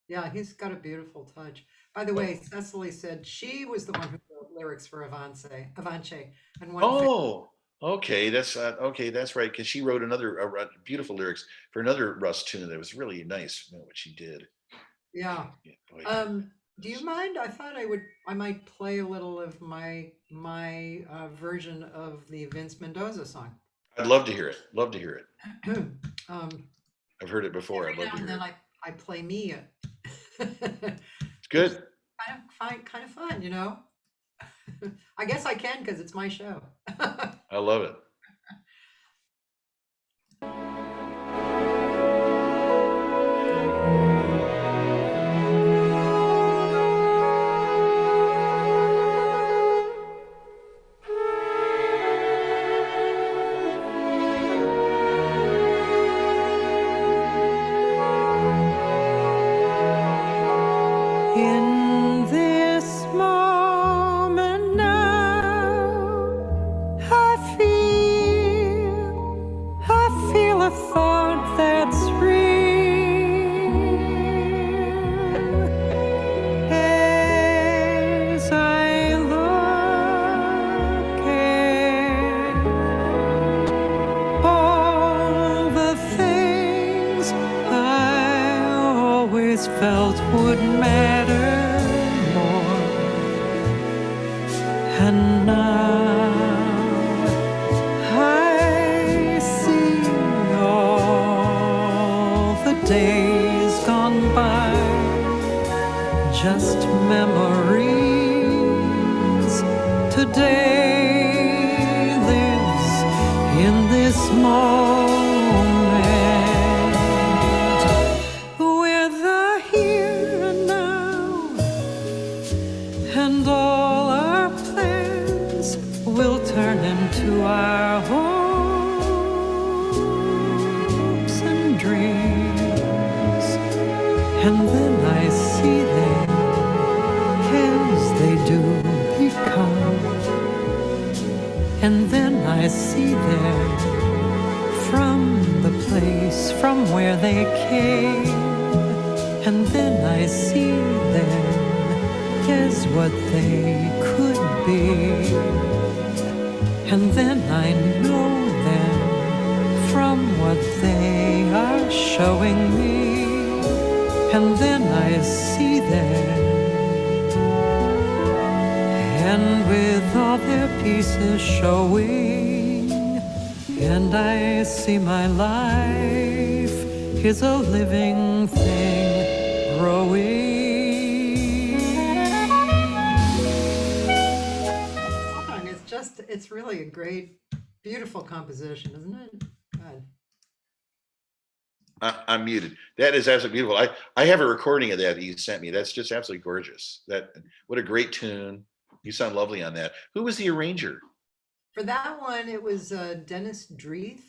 Yeah, he's got a beautiful touch. By the way, Cecily said she was the one who wrote lyrics for Avance, and one. Oh, okay, that's right. Because she wrote another beautiful lyrics for another Russ tune that was really nice. You know, what she did. Yeah. Boy. Do you mind? I thought I might play a little of my version of the Vince Mendoza song. I'd love to hear it. Love to hear it. I've heard it before. Every I'd love now to and hear then it. I play me. It's good. Kind of fun, you know. I guess I can because it's my show. I love it. In this moment now, I feel a thought that's real. As I look at all the things I always always felt would matter more. And now I see all the days gone by, just memories. Today lives in this moment. We're the here and now, and all our plans will turn into our hopes and dreams. And then I see them as they do become. And then I see them from the place from where they came. And then I see them as what they could be. And then I know them from what they are showing me. And then I see them, and with all their pieces showing, and I see my life is a living thing growing. It's really a great, beautiful composition, isn't it? God. I'm muted. That is absolutely beautiful. I have a recording of that you sent me. That's just absolutely gorgeous. What a great tune. You sound lovely on that. Who was the arranger? For that one, it was Dennis Dreeth.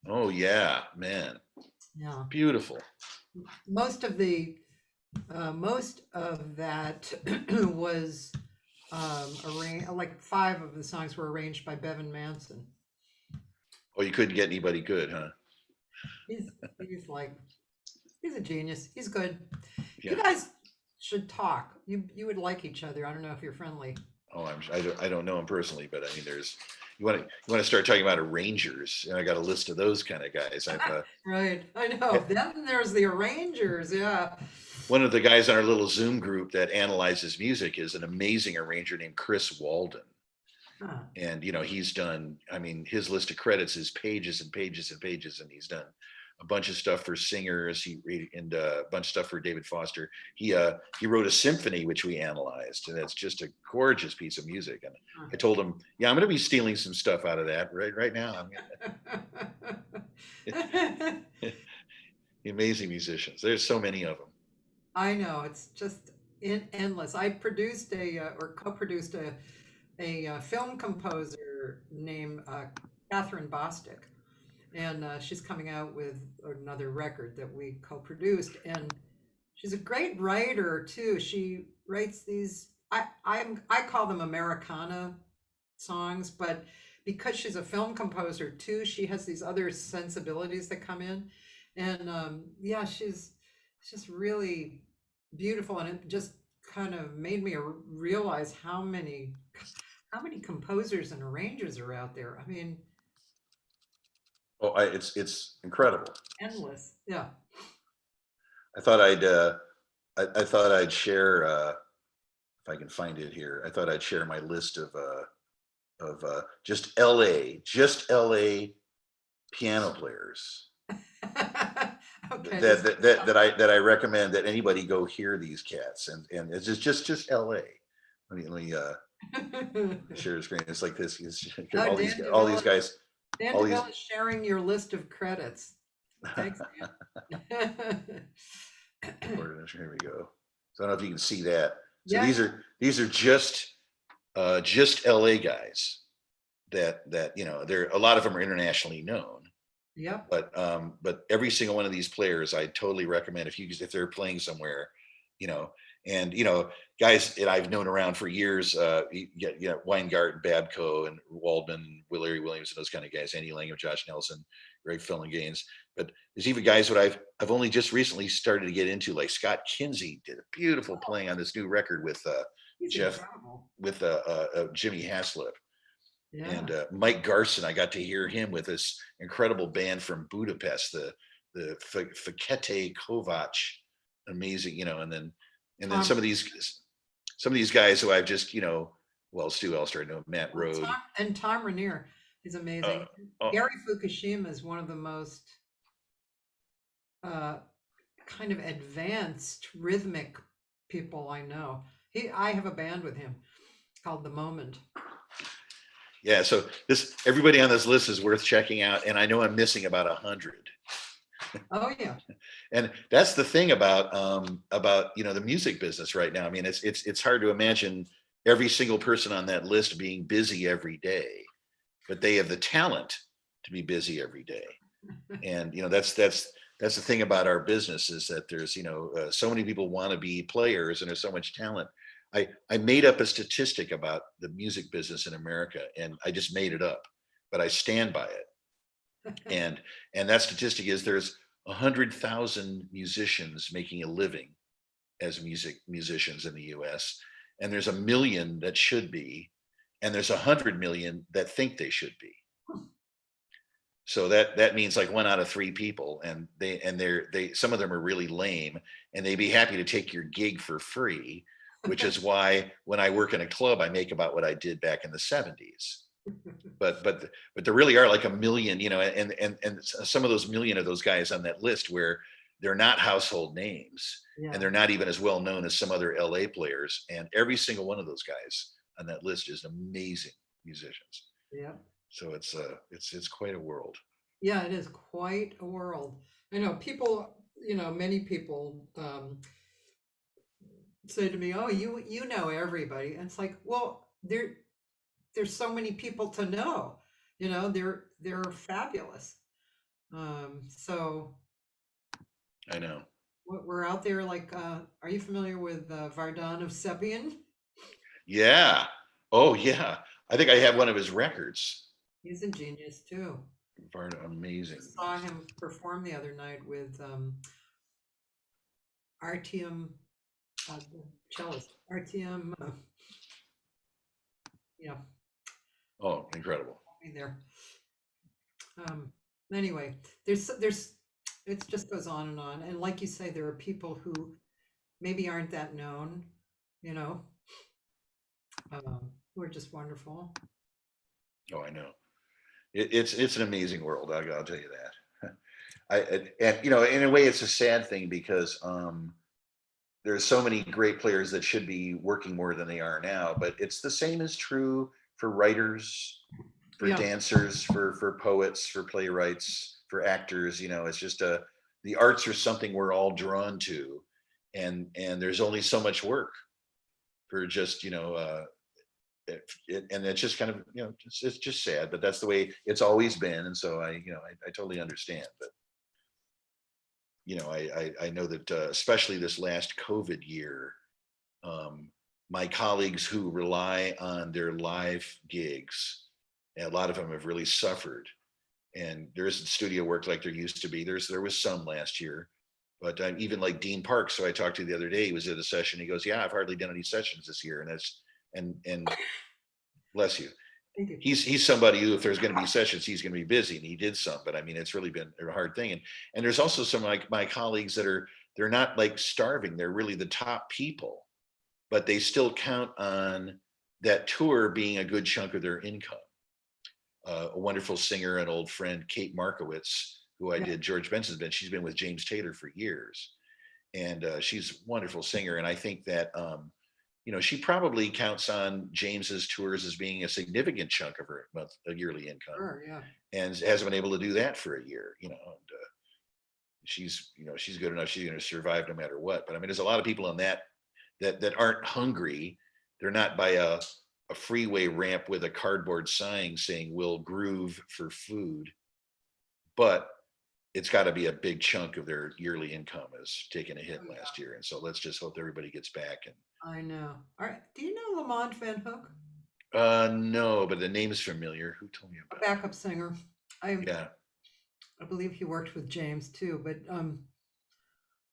Oh yeah, man. Yeah. Beautiful. Most of that was arranged. Like 5 of the songs were arranged by Bevan Manson. Oh, you couldn't get anybody good, huh? He's a genius. He's good. Yeah. You guys should talk. You would like each other. I don't know if you're friendly. Oh, I don't know him personally, but I mean, you want to start talking about arrangers, and I got a list of those kind of guys. Right, I know. Then there's the arrangers. Yeah. One of the guys on our little Zoom group that analyzes music is an amazing arranger named Chris Walden. Huh. And he's done, I mean, his list of credits is pages and pages and pages, and he's done a bunch of stuff for singers, and a bunch of stuff for David Foster. He wrote a symphony which we analyzed, and that's just a gorgeous piece of music. And I told him, yeah, I'm going to be stealing some stuff out of that right now. Amazing musicians. There's so many of them. I know, it's just endless. I produced or co-produced a film composer named Catherine Bostic, and she's coming out with another record that we co-produced, and she's a great writer too. She writes these, I call them Americana songs, but because she's a film composer too, she has these other sensibilities that come in, and yeah, she's just really beautiful, and it just kind of made me realize how many composers and arrangers are out there. I mean, it's incredible. Endless. Yeah. I thought I'd share, if I can find it here. I thought I'd share my list of just LA piano players. Okay. that I recommend that anybody go hear these cats, and it's just LA. Let me share the screen. It's like this. All these guys. Dan DeVille is sharing your list of credits. Thanks, Dan. Here we go. So I don't know if you can see that. So Yeah. these are just LA guys that there, a lot of them are internationally known. Yep. But every single one of these players, I totally recommend if they're playing somewhere, and guys that I've known around for years, Weingart, Babco, and Waldman, Larry Williams, and those kind of guys, Andy Langham, Josh Nelson, Greg Fillinganes. But there's even guys what I've only just recently started to get into, like Scott Kinsey did a beautiful playing on this new record with Jeff, incredible. With Jimmy Haslip. Yeah. And Mike Garson, I got to hear him with this incredible band from Budapest, the Fekete Kovacs amazing, and then Tom, some of these guys who I've just, well, Stu Elster, I know Matt well, Rode. Tom Rainier is Uh, amazing. oh, Gary Fukushima is one of the most uh, kind of advanced rhythmic people I know. I have a band with him called The Moment. yeah. So everybody on this list is worth checking out, and I know I'm missing about 100. Oh yeah, And that's the thing about the music business right now. I mean, it's hard to imagine every single person on that list being busy every day, but they have the talent to be busy every day. And that's the thing about our business, is that there's so many people want to be players, and there's so much talent. I made up a statistic about the music business in America, and I just made it up, but I stand by it. And that statistic is there's 100,000 musicians making a living as musicians in the U.S., and there's 1 million that should be, and there's 100 million that think they should be. So that means like 1 out of 3 people, and they some of them are really lame, and they'd be happy to take your gig for free, which is why when I work in a club, I make about what I did back in the 70s. But there really are like 1 million, and some of those million of those guys on that list where they're not household names, yeah, and they're not even as well known as some other LA players. And every single one of those guys on that list is amazing musicians. yeah, So it's quite a world. yeah. It is quite a world. I know people. Many people say to me, "Oh, you know everybody," and it's like, well, there's so many people to know. They're fabulous. So I know. we're out there like, are you familiar with Vardan of Sepian? Yeah. Oh yeah. I think I have one of his records. He's a genius too. Amazing. Just saw him perform the other night with RTM, the cellist. RTM, yeah, Oh, incredible. be there. Anyway, there's it just goes on and on. And like you say, there are people who maybe aren't that known, you know, who are just wonderful. Oh, I know. It's an amazing world. I'll tell you that. And in a way, it's a sad thing because there's so many great players that should be working more than they are now. But it's the same is true for writers, for Yeah, dancers, for poets, for playwrights, for actors. It's just the arts are something we're all drawn to, and there's only so much work for just and it's just kind of it's just sad, but that's the way it's always been. And so I totally understand. But I know that especially this last COVID year, my colleagues who rely on their live gigs, a lot of them have really suffered, and there isn't studio work like there used to be. There was some last year, but even like Dean Parks, who I talked to the other day, he was at a session. He goes, "Yeah, I've hardly done any sessions this year," and that's and bless you. thank you. He's somebody who, if there's going to be sessions, he's going to be busy, and he did some. But I mean, it's really been a hard thing. And there's also some like my colleagues that they're not like starving. They're really the top people, but they still count on that tour being a good chunk of their income. A wonderful singer, an old friend, Kate Markowitz, who I Yeah. did George Benson's band. She's been with James Taylor for years, and she's a wonderful singer. And I think that she probably counts on James's tours as being a significant chunk of her yearly income, Sure, yeah. and hasn't been able to do that for a year. And she's good enough. She's going to survive no matter what. But I mean, there's a lot of people on that aren't hungry. They're not by a freeway ramp with a cardboard sign saying "We'll groove for food," but it's got to be a big chunk of their yearly income is taking a hit Oh, yeah. last year. And so let's just hope everybody gets back. And I know. All right. Do you know Lamont Van Hook? no, but the name is familiar. Who told me A about it? backup singer. I Yeah. I believe he worked with James too, but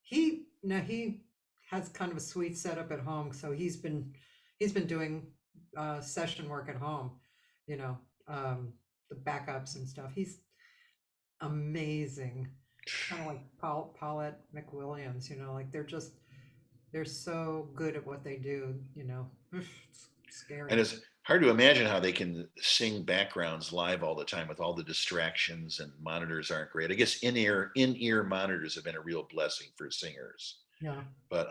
he has kind of a sweet setup at home, so he's been doing session work at home, you know, the backups and stuff. He's amazing. kind of like Paulette McWilliams, like they're so good at what they do, it's And scary. it's hard to imagine how they can sing backgrounds live all the time with all the distractions, and monitors aren't great. I guess in-ear monitors have been a real blessing for singers, Yeah. but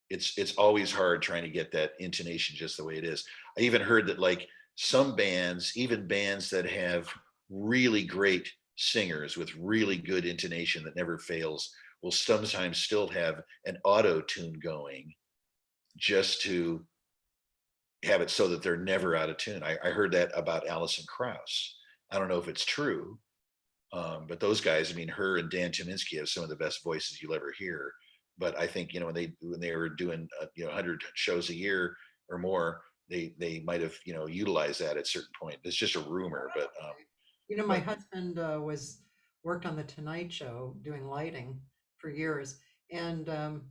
it's always hard trying to get that intonation just the way it is. I even heard that like some bands, even bands that have really great singers with really good intonation that never fails, will sometimes still have an auto tune going just to have it so that they're never out of tune. I heard that about Alison Krauss. I don't know if it's true, but those guys, I mean, her and Dan Tyminski have some of the best voices you'll ever hear. But I think when they were doing 100 shows a year or more, they might have utilized that at a certain point. It's just a rumor, but My but husband was worked on the Tonight Show doing lighting for years, and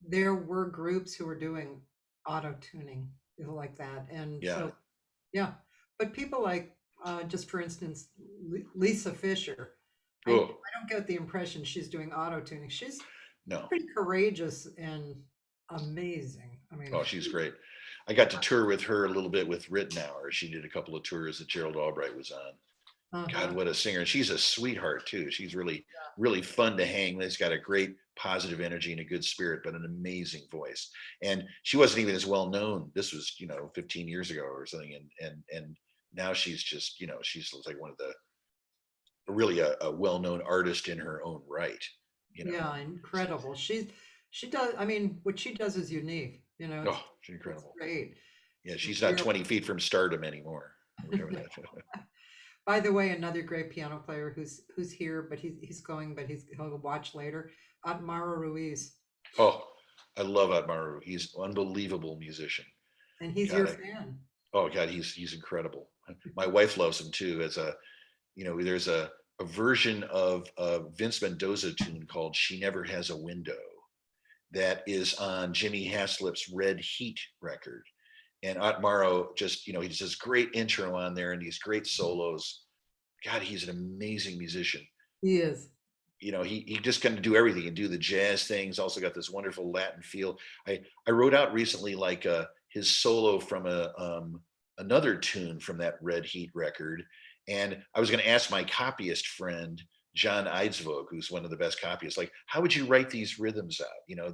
there were groups who were doing auto tuning like that, and yeah. so yeah. But people like, just for instance, Lisa Fisher, I Oh don't get the impression she's doing auto tuning. She's no. pretty courageous and amazing. I mean, Oh, she's great. I got to tour with her a little bit with Ritenour. She did a couple of tours that Gerald Albright was on. God, uh-huh. what a singer. And she's a sweetheart too. She's really, really fun to hang with. She's got a great positive energy and a good spirit, but an amazing voice. And she wasn't even as well known. This was, 15 years ago or something. And now she's just, she's like one of the really a well-known artist in her own right, you know. Yeah, incredible. She does. I mean, what she does is unique. Oh, she's It's incredible. great. Yeah, It's she's not real. 20 feet from stardom anymore. Or whatever No. that. By the way, another great piano player who's here, but he's going, but he'll watch later. Otmaro Ruiz, Oh, I love Admaru. He's an unbelievable musician. and he's God, your fan. oh God, he's incredible. My wife loves him too. There's a version of a Vince Mendoza tune called "She Never Has a Window" that is on Jimmy Haslip's Red Heat record. And Atmaro just, he does this great intro on there and these great solos. God, he's an amazing musician. He is. He just kind of do everything and do the jazz things. Also got this wonderful Latin feel. I wrote out recently like his solo from another tune from that Red Heat record, and I was going to ask my copyist friend John Eidsvog, who's one of the best copyists, like how would you write these rhythms out?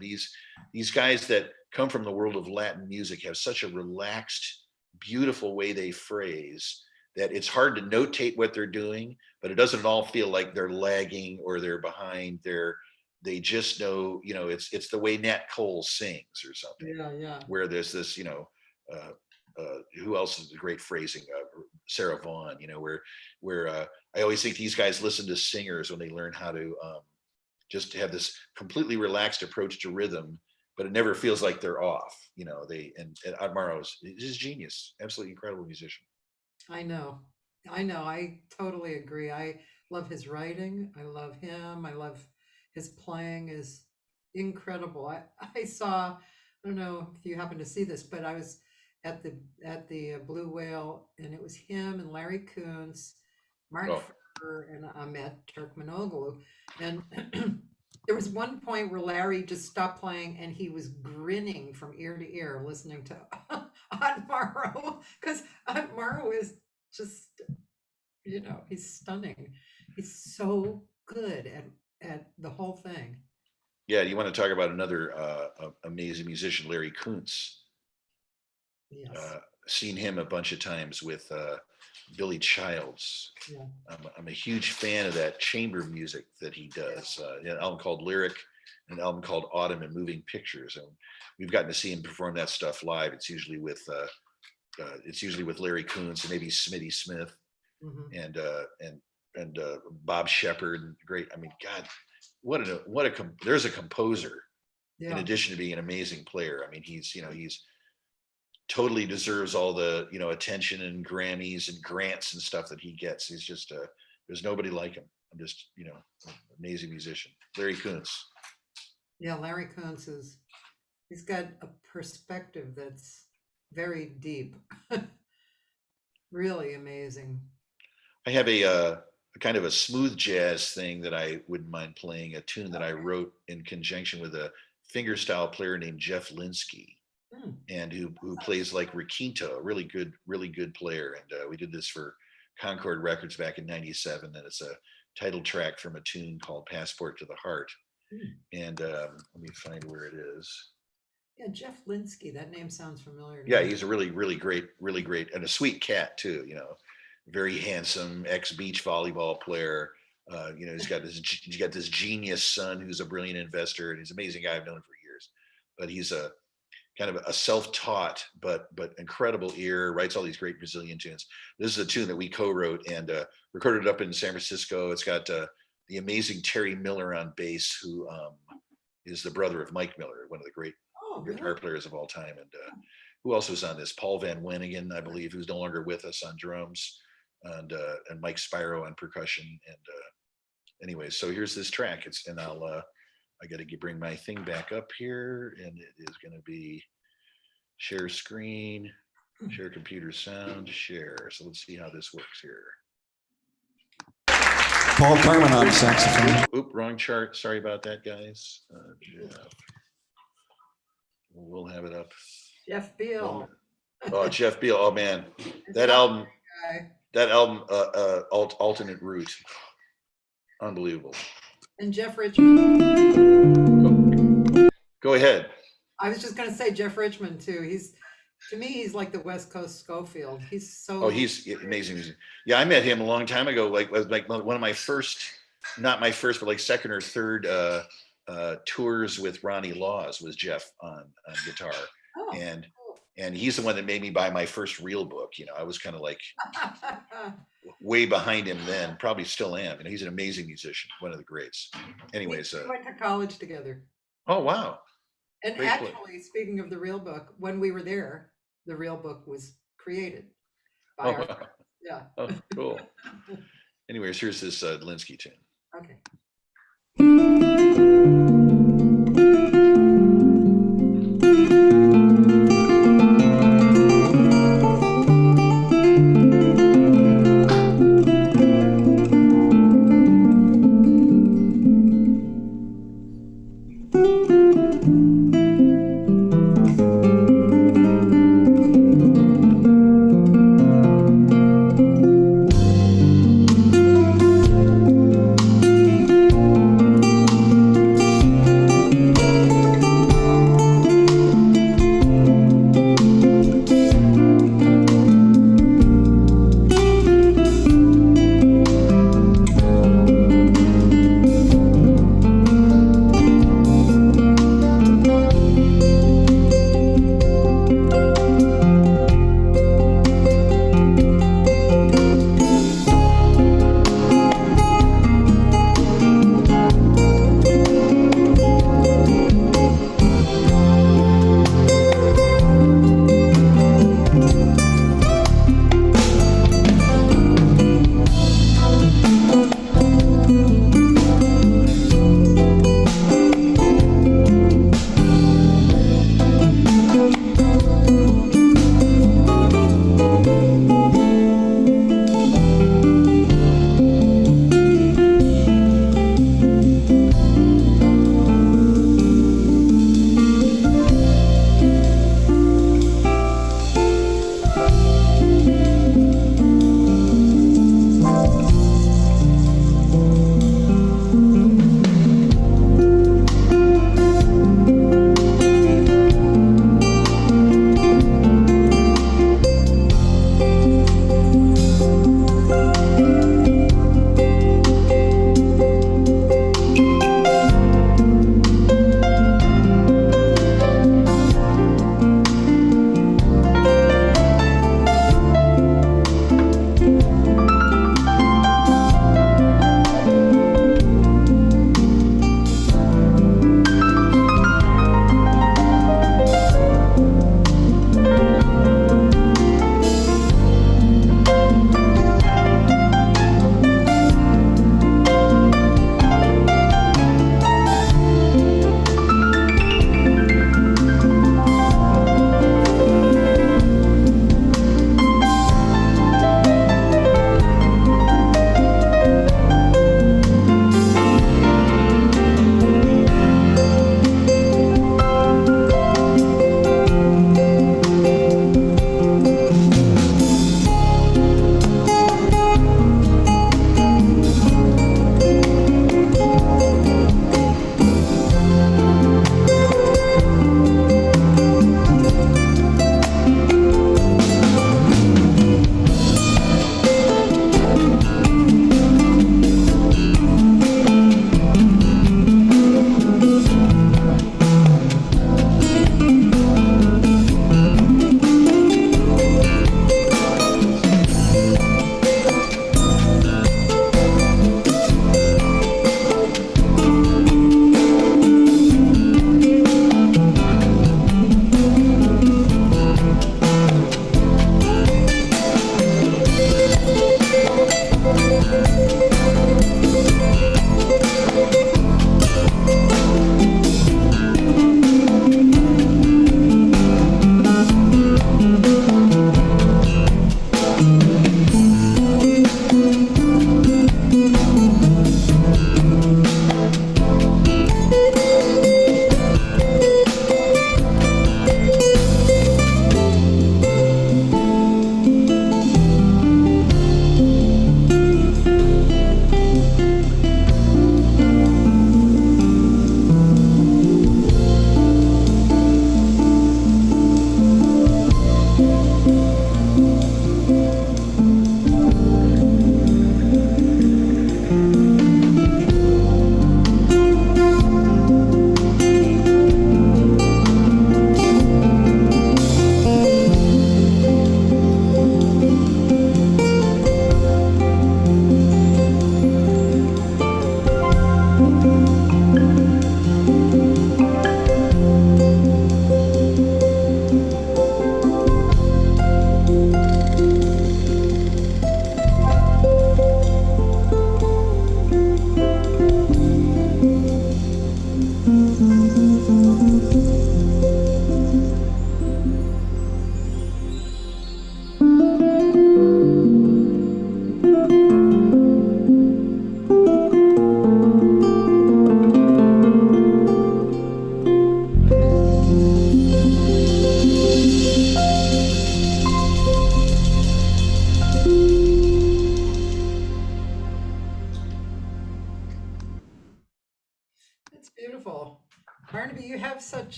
These guys that come from the world of Latin music have such a relaxed, beautiful way they phrase that it's hard to notate what they're doing, but it doesn't all feel like they're lagging or they're behind. They just know, it's the way Nat Cole sings or something, Yeah, yeah. where there's this, who else is the great phrasing? Sarah Vaughan, where I always think these guys listen to singers when they learn how to just have this completely relaxed approach to rhythm, but it never feels like they're off. And Admaro's is genius, absolutely incredible musician. I know. I know. I totally agree. I love his writing. I love him. I love his playing is incredible. I saw, I don't know if you happen to see this, but I was at the Blue Whale, and it was him and Larry Koontz, Mark Oh, Ferrer, and Ahmet Turkmenoglu. And there was one point where Larry just stopped playing and he was grinning from ear to ear listening to Otmaro, because Otmaro is just, he's stunning. He's so good at the whole thing. yeah. You want to talk about another amazing musician, Larry Koontz? Yes. Uh, Seen him a bunch of times with Billy Childs. Yeah. I'm a huge fan of that chamber music that he does. An album called Lyric, and an album called Autumn and Moving Pictures, and we've gotten to see him perform that stuff live. It's usually with Larry Koontz and maybe Smitty Smith Hmm. and Bob Shepard. Great. I mean, God, there's a composer in Yeah. addition to being an amazing player. I mean, he's totally deserves all the attention and Grammys and grants and stuff that he gets. He's just there's nobody like him. I'm just amazing musician, Larry Koontz. Yeah. Larry Koontz he's got a perspective that's very deep. Really amazing. I have kind of a smooth jazz thing that I wouldn't mind playing, a tune that I wrote in conjunction with a fingerstyle player named Jeff Linsky, and who plays like requinto, a really good player. And we did this for Concord Records back in '97, and it's a title track from a tune called Passport to the Heart. And let me find where it is. Yeah, Jeff Linsky, that name sounds familiar to Yeah, me. he's a really great, and a sweet cat too, you know, very handsome, ex-beach volleyball player. You know, he's got this genius son who's a brilliant investor, and he's an amazing guy. I've known him for years, but he's a kind of a self-taught but incredible ear, writes all these great Brazilian tunes. This is a tune that we co-wrote and recorded up in San Francisco. It's got the amazing Terry Miller on bass, who is the brother of Mike Miller, one of the great guitar players of all time. And who else was on this? Paul Van Wenigen, I believe, who's no longer with us, on drums, and Mike Spiro on percussion. And anyway, so here's this track. I got to bring my thing back up here, and it is going to be share screen, share computer sound, share. So let's see how this works here. Paul Carmen on saxophone. Oop, wrong chart. Sorry about that, guys. Jeff. We'll have it up. Jeff Beal. Oh, Jeff Beal. Oh man, that album, Alternate Route, unbelievable. And Jeff Richmond. Go ahead. I was just going to say Jeff Richmond too. To me, he's like the West Coast Schofield. He's so. Oh, he's amazing. Yeah, I met him a long time ago. Like one of my first, not my first, but like second or third tours with Ronnie Laws was Jeff on guitar, and he's the one that made me buy my first real book. You know, I was kind of like way behind him then, probably still am. And he's an amazing musician, one of the greats. Anyways, we went to college together. Oh wow! And great actually, speaking of the real book, when we were there, the real book was created by our friends. Yeah. Oh, cool. Anyways, here's this Linsky tune. Okay.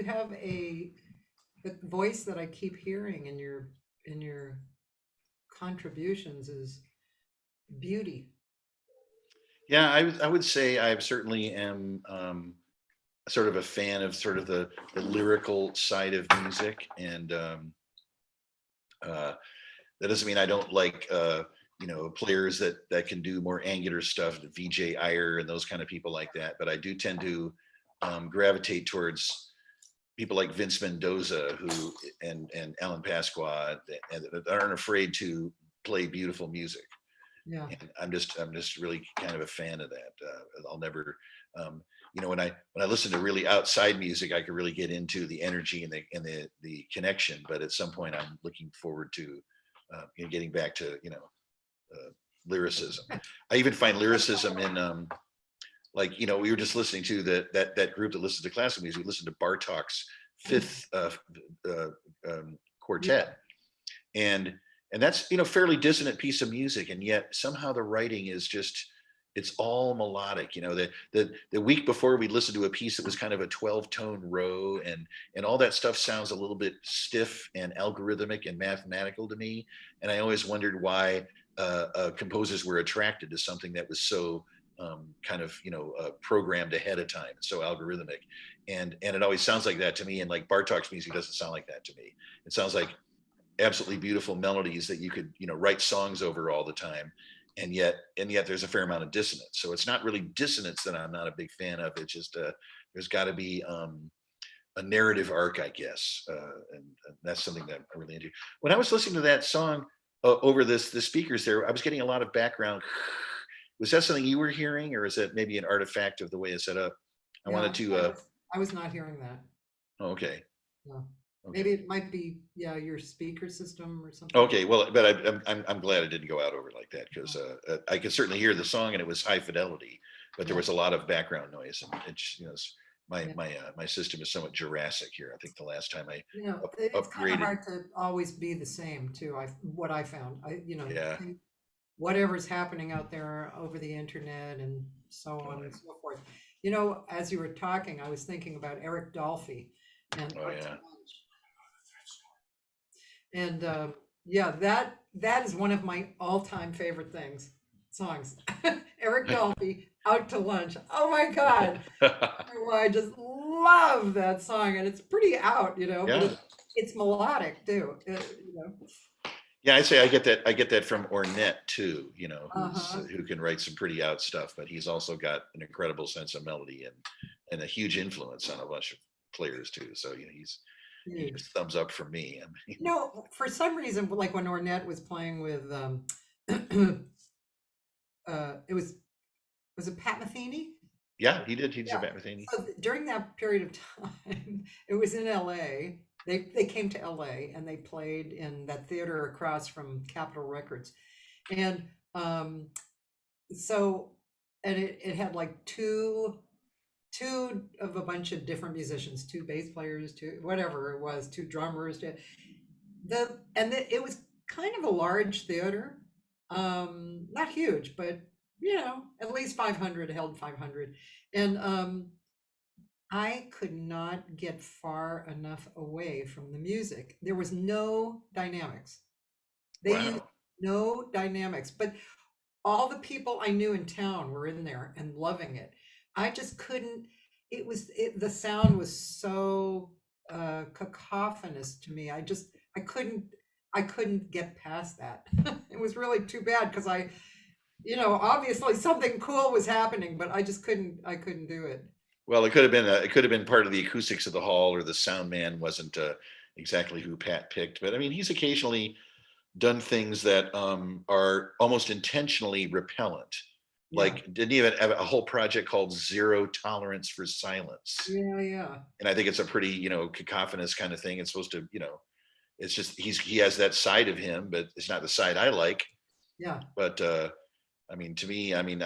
have the voice that I keep hearing in your contributions is beauty. Yeah, I would say I certainly am sort of a fan of sort of the lyrical side of music, and uh, that doesn't mean I don't like players that can do more angular stuff, VJ Iyer and those kind of people like that. But I do tend to gravitate towards people like Vince Mendoza, who and Alan Pasqua, and that aren't afraid to play beautiful music. Yeah. And I'm just really kind of a fan of that. I'll never, when I listen to really outside music, I can really get into the energy and the connection. But at some point, I'm looking forward to getting back to lyricism. I even find lyricism in we were just listening to that group that listens to classical music. We listened to Bartok's Fifth Quartet, and that's fairly dissonant piece of music, and yet somehow the writing is just, it's all melodic. The week before we listened to a piece that was kind of a 12-tone row, and all that stuff sounds a little bit stiff and algorithmic and mathematical to me, and I always wondered why composers were attracted to something that was so programmed ahead of time, so algorithmic, and it always sounds like that to me. And like Bartok's music doesn't sound like that to me. It sounds like absolutely beautiful melodies that you could write songs over all the time, and yet there's a fair amount of dissonance. So it's not really dissonance that I'm not a big fan of. It's just there's got to be a narrative arc, I guess, and that's something that I'm really into. When I was listening to that song over the speakers there, I was getting a lot of background. Was that something you were hearing, or is that maybe an artifact of the way it's set up? I wanted to. I was not hearing that. Oh, okay. No. Okay. Maybe it might be your speaker system or something. Okay, well, but I'm glad it didn't go out over like that, because I could certainly hear the song and it was high fidelity, but there was a lot of background noise, and it's my system is somewhat Jurassic here. I think the last time I it's kind of upgraded. hard to always be the same too. What I found, Yeah. whatever's happening out there over the internet and so on and so forth. As you were talking, I was thinking about Eric Dolphy and and that is one of my all-time favorite songs. Eric Dolphy, Out to Lunch. Oh my God. I just love that song, and it's pretty out, but it's melodic too. Yeah, I'd say I get that from Ornette too, who can write some pretty out stuff, but he's also got an incredible sense of melody and a huge influence on a bunch of players too. So he's thumbs up for me. For some reason, like when Ornette was playing with it was it Pat Metheny? Yeah, he did. He did Pat Metheny. So during that period of time, it was in LA. They came to LA and they played in that theater across from Capitol Records. And it had like two of a bunch of different musicians, two bass players, two whatever it was, two drummers. It was kind of a large theater, not huge, but at least 500, held 500, and I could not get far enough away from the music. There was no dynamics. They used no dynamics, but all the people I knew in town were in there and loving it. I just couldn't. The sound was so cacophonous to me. I couldn't get past that. It was really too bad, because obviously something cool was happening, but I just couldn't do it. Well, it could have been part of the acoustics of the hall, or the sound man wasn't exactly who Pat picked. But I mean, he's occasionally done things that are almost intentionally repellent. Yeah. Like, didn't he even have a whole project called Zero Tolerance for Silence? Yeah. And I think it's a pretty, cacophonous kind of thing. It's supposed to, it's just he has that side of him, but it's not the side I like. Yeah. But I mean, to me, I'm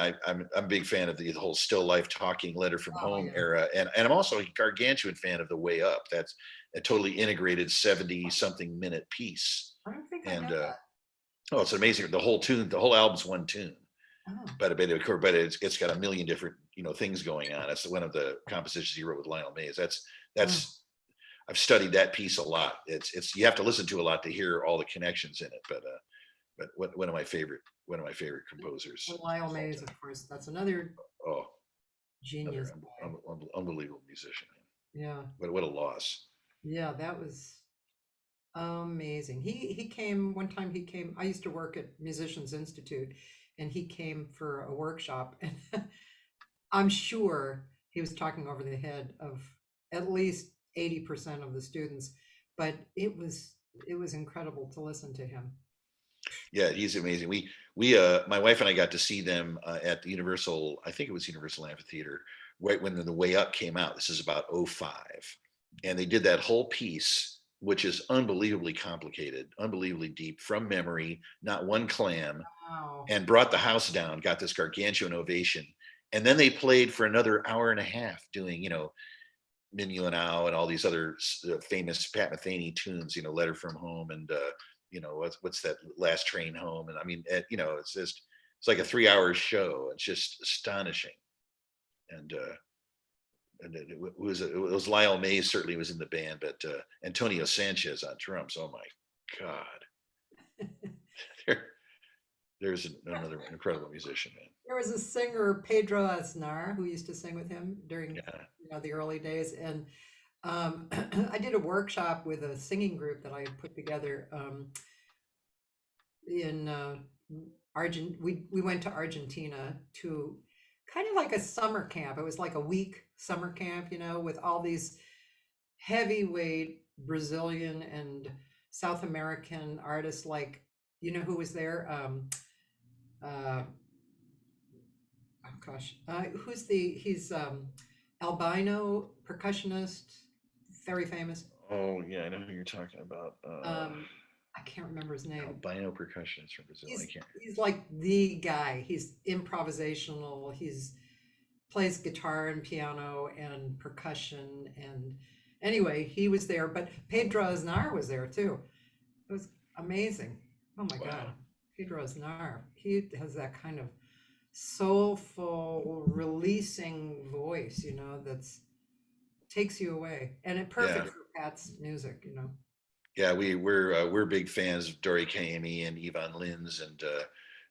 a big fan of the whole still life talking letter from home era, and I'm also a gargantuan fan of The Way Up. That's a totally integrated 70-something minute piece. I don't think I know that. Oh, it's amazing. The whole album's one tune, but it's got a million different things going on. That's one of the compositions he wrote with Lionel Mays. That's I've studied that piece a lot. You have to listen to a lot to hear all the connections in it. But one of my favorite composers. Well, Lyle Mays, of course, that's another Oh, genius. another unbelievable musician. Yeah, What a loss. yeah, that was amazing. He came one time. He came. I used to work at Musicians Institute, and he came for a workshop, and I'm sure he was talking over the head of at least 80% of the students, but it was incredible to listen to him. Yeah, he's amazing. My wife and I got to see them at the Universal, I think it was Universal Amphitheater, right when The Way Up came out. This is about '05. And they did that whole piece, which is unbelievably complicated, unbelievably deep, from memory, not one clam, Wow. and brought the house down, got this gargantuan ovation. And then they played for another hour and a half doing, Minuit and all these other famous Pat Metheny tunes, Letter from Home and, what's that, Last Train Home. And I mean, it's like a 3-hour show. It's just astonishing. And it was Lyle Mays certainly was in the band, but Antonio Sanchez on drums. Oh my God. There's another incredible musician, man. There was a singer, Pedro Aznar, who used to sing with him during the early days. And I did a workshop with a singing group that I had put together in we went to Argentina to kind of like a summer camp. It was like a week summer camp, with all these heavyweight Brazilian and South American artists, like, who was there? Oh gosh, he's albino percussionist, very famous. Oh yeah, I know who you're talking about. I can't remember his name. Albino percussionist from Brazil. He's like the guy. He's improvisational. He's plays guitar and piano and percussion. And anyway, he was there, but Pedro Aznar was there too. It was amazing. Oh my God. Pedro Aznar. He has that kind of soulful, releasing voice, that's takes you away, and it perfect for Pat's music, Yeah, we're big fans of Dori Caymmi and Ivan Lins and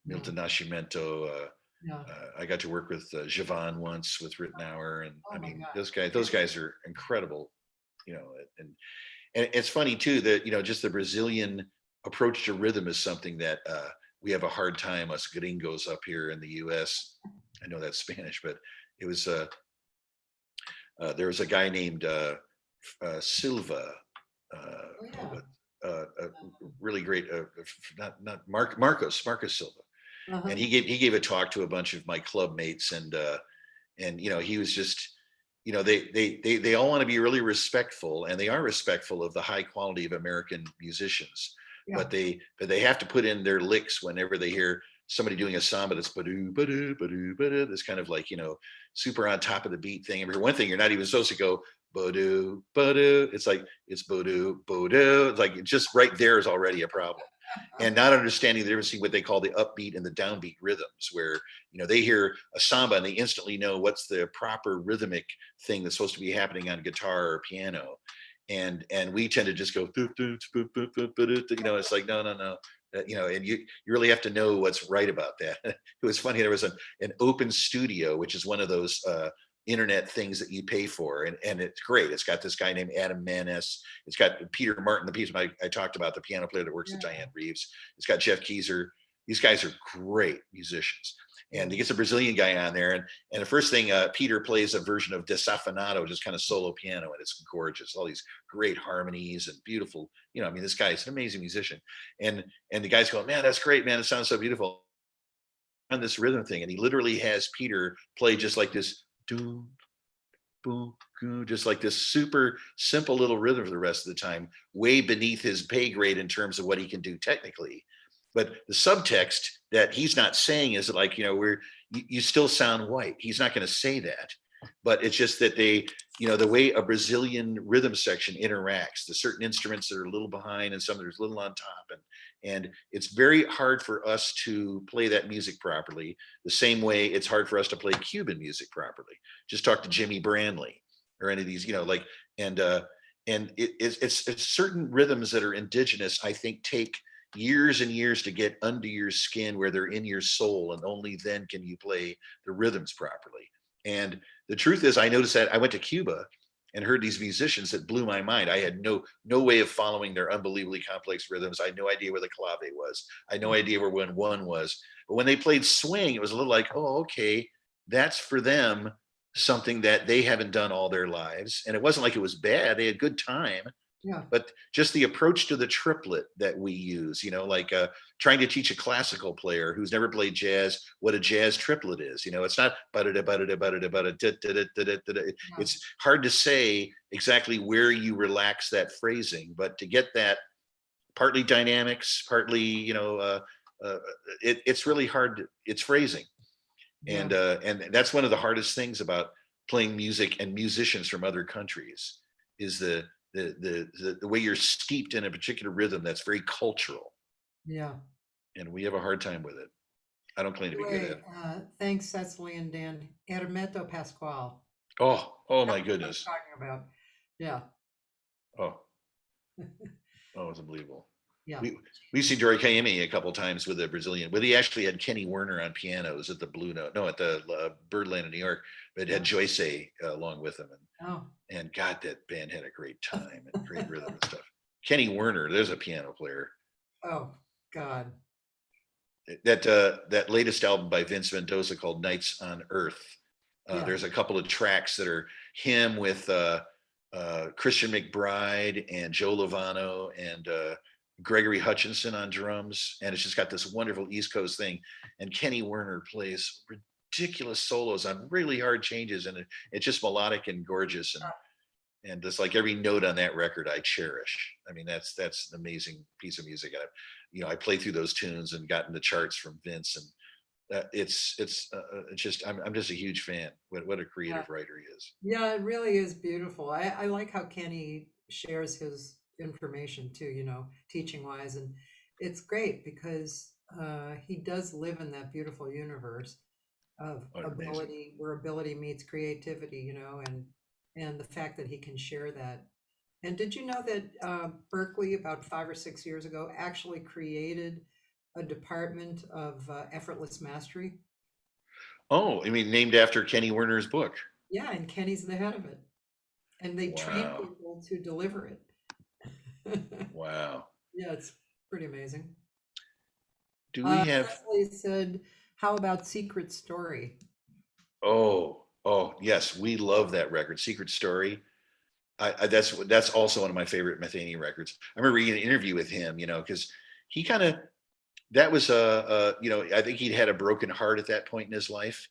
Milton Nascimento. I got to work with Javon once with Ritenour, and I mean those guys are incredible, and it's funny too that just the Brazilian approach to rhythm is something that we have a hard time, us gringos up here in the U.S. I know that's Spanish, but it was there was a guy named Silva, a really great, not Marcos Silva, and he gave a talk to a bunch of my club mates, and he was just, they all want to be really respectful, and they are respectful of the high quality of American musicians. Yeah. But they have to put in their licks whenever they hear somebody doing a samba that's ba-doo, ba-doo, ba-doo, ba-doo, this kind of like, super on top of the beat thing. And for one thing, you're not even supposed to go ba-doo, ba-doo. It's like, it's ba-doo, ba-doo. It's like, just right there is already a problem. And not understanding the difference between what they call the upbeat and the downbeat rhythms, where, they hear a samba and they instantly know what's the proper rhythmic thing that's supposed to be happening on guitar or piano. And we tend to just go, it's like, no. And you really have to know what's right about that. It was funny. There was an open studio, which is one of those internet things that you pay for. And it's great. It's got this guy named Adam Manis. It's got Peter Martin, the piece I talked about, the piano player that works at Diane Reeves. It's got Jeff Keyser. These guys are great musicians. And he gets a Brazilian guy on there. And the first thing, Peter plays a version of Desafinado, just kind of solo piano. And it's gorgeous. All these great harmonies and beautiful, this guy is an amazing musician. And the guy's going, man, that's great, man. It sounds so beautiful on this rhythm thing. And he literally has Peter play just like this, doom, boom, just like this super simple little rhythm for the rest of the time, way beneath his pay grade in terms of what he can do technically. But the subtext that he's not saying is like, you still sound white. He's not going to say that, but it's just that they, the way a Brazilian rhythm section interacts, the certain instruments that are a little behind and some that are a little on top. And it's very hard for us to play that music properly. The same way it's hard for us to play Cuban music properly. Just talk to Jimmy Brandley or any of these, and it's certain rhythms that are indigenous, I think, take years and years to get under your skin where they're in your soul, and only then can you play the rhythms properly. And the truth is, I noticed that I went to Cuba and heard these musicians that blew my mind. I had no way of following their unbelievably complex rhythms. I had no idea where the clave was. I had no idea where one was. But when they played swing, it was a little like, oh, okay, that's for them something that they haven't done all their lives. And it wasn't like it was bad. They had good time. Yeah. But just the approach to the triplet that we use, like trying to teach a classical player who's never played jazz what a jazz triplet is. It's not it's hard to say exactly where you relax that phrasing, but to get that partly dynamics, partly it's really hard. It's phrasing, and that's one of the hardest things about playing music and musicians from other countries is the way you're steeped in a particular rhythm that's very cultural. Yeah. And we have a hard time with it. I don't claim to be good at it. Thanks, Cecily and Dan. Hermeto Pascual. Oh my That's goodness. what I'm talking about. Yeah. Oh, it's unbelievable. Yeah. We see Dori Caymmi a couple times with a Brazilian, but he actually had Kenny Werner on pianos at the Blue Note, no, at the Birdland in New York, but it had Joyce along with him. And God, that band had a great time and great rhythm and stuff. Kenny Werner, there's a piano player. Oh God. That latest album by Vince Mendoza called Nights on Earth. There's a couple of tracks that are him with Christian McBride and Joe Lovano and Gregory Hutchinson on drums, and it's just got this wonderful East Coast thing. And Kenny Werner plays ridiculous solos on really hard changes, and it's just melodic and gorgeous, and just like every note on that record I cherish. I mean, that's an amazing piece of music. I played through those tunes and got in the charts from Vince, and it's just I'm just a huge fan. What a creative writer he is. Yeah, it really is beautiful. I like how Kenny shares his information too, teaching wise, and it's great because he does live in that beautiful universe of ability, where ability meets creativity, and the fact that he can share that. And did you know that Berkeley, about 5 or 6 years ago, actually created a department of effortless mastery? Oh, I mean, named after Kenny Werner's book. Yeah, and Kenny's the head of it, and they train people to deliver it. Wow. Yeah, it's pretty amazing. Do we have? Cecily said, "How about Secret Story?" Oh, yes, we love that record, Secret Story. That's also one of my favorite Metheny records. I remember reading an interview with him, because he that was I think he'd had a broken heart at that point in his life,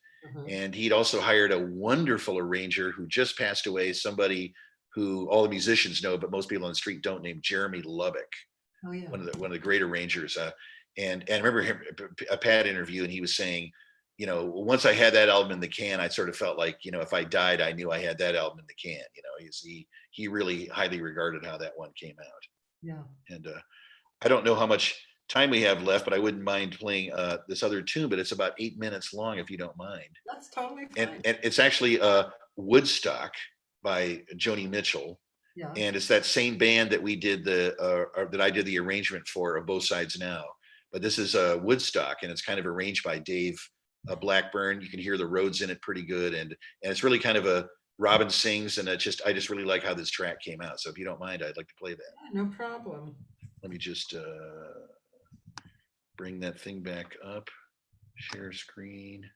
and he'd also hired a wonderful arranger who just passed away, somebody who all the musicians know, but most people on the street don't, named Jeremy Lubbock. Oh yeah. One of the great arrangers. And I remember him, a Pat interview, and he was saying, once I had that album in the can, I sort of felt like, if I died, I knew I had that album in the can. He really highly regarded how that one came out. Yeah. And I don't know how much time we have left, but I wouldn't mind playing this other tune, but it's about 8 minutes long, if you don't mind. That's totally fine. And it's actually Woodstock by Joni Mitchell. Yeah. And it's that same band that we did that I did the arrangement for of Both Sides Now. But this is Woodstock, and it's kind of arranged by Dave Blackburn. You can hear the Rhodes in it pretty good, and it's really kind of a Robin sings, and I just really like how this track came out. So if you don't mind, I'd like to play that. Yeah, no problem. Let me just bring that thing back up. Share screen.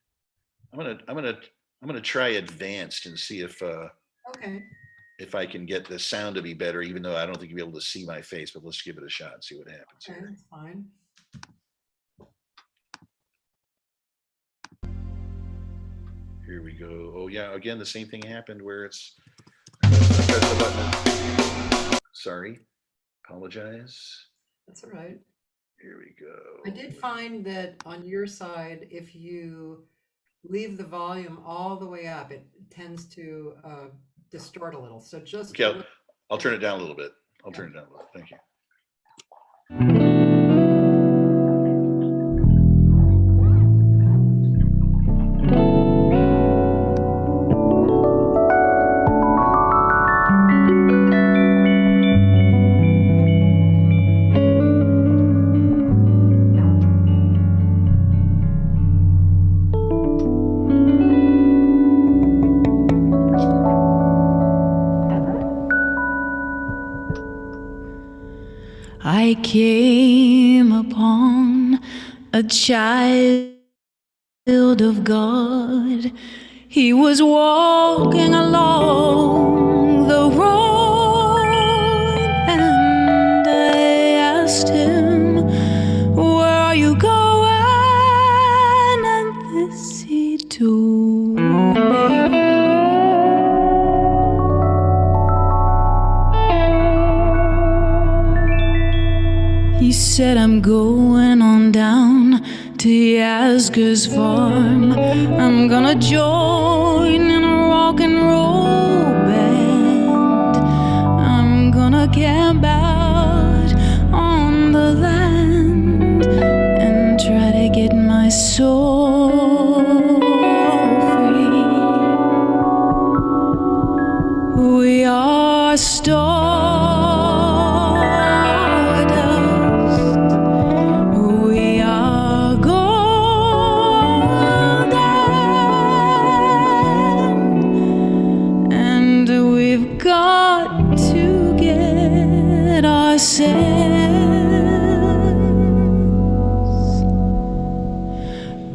I'm gonna try advanced and see if if I can get the sound to be better, even though I don't think you'll be able to see my face. But let's give it a shot and see what happens. Okay, that's fine. Here we go. Oh yeah, again the same thing happened where it's press the button. Sorry, apologize. That's all right. Here we go. I did find that on your side, if you leave the volume all the way up, it tends to distort a little. So just okay, I'll turn it down a little bit. I'll turn it down a little. Thank you. I came upon a child of God. He was walking along the road, and I asked him, "Where are you going?" And this he told me. He said, "I'm going on down to Yasgur's farm. I'm gonna join in a rock and roll band. I'm gonna camp out on the land and try to get my soul free. We are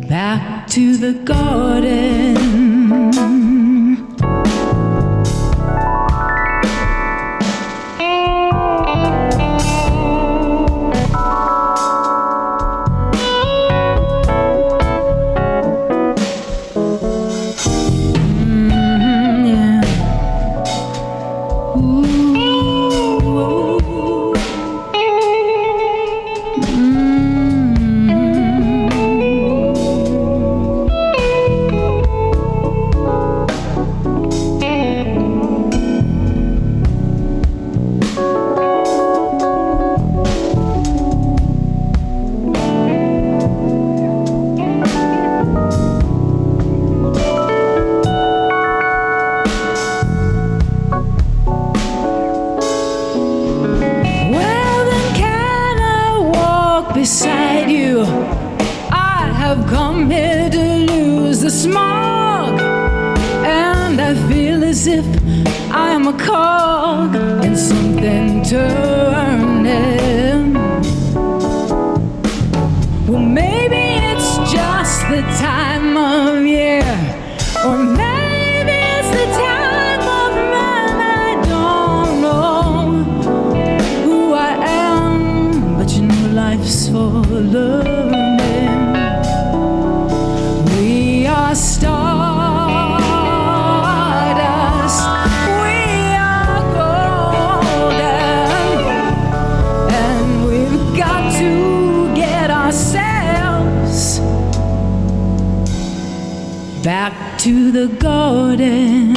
back to the garden. Beside you, I have come here to lose the smog, and I feel as if I am a cog in something turning. Well, maybe it's just the time of year, or maybe it's the time of man. I don't know who I am, but you know life's for learning. We are stardust, we are golden, and we've got to get ourselves back to the garden.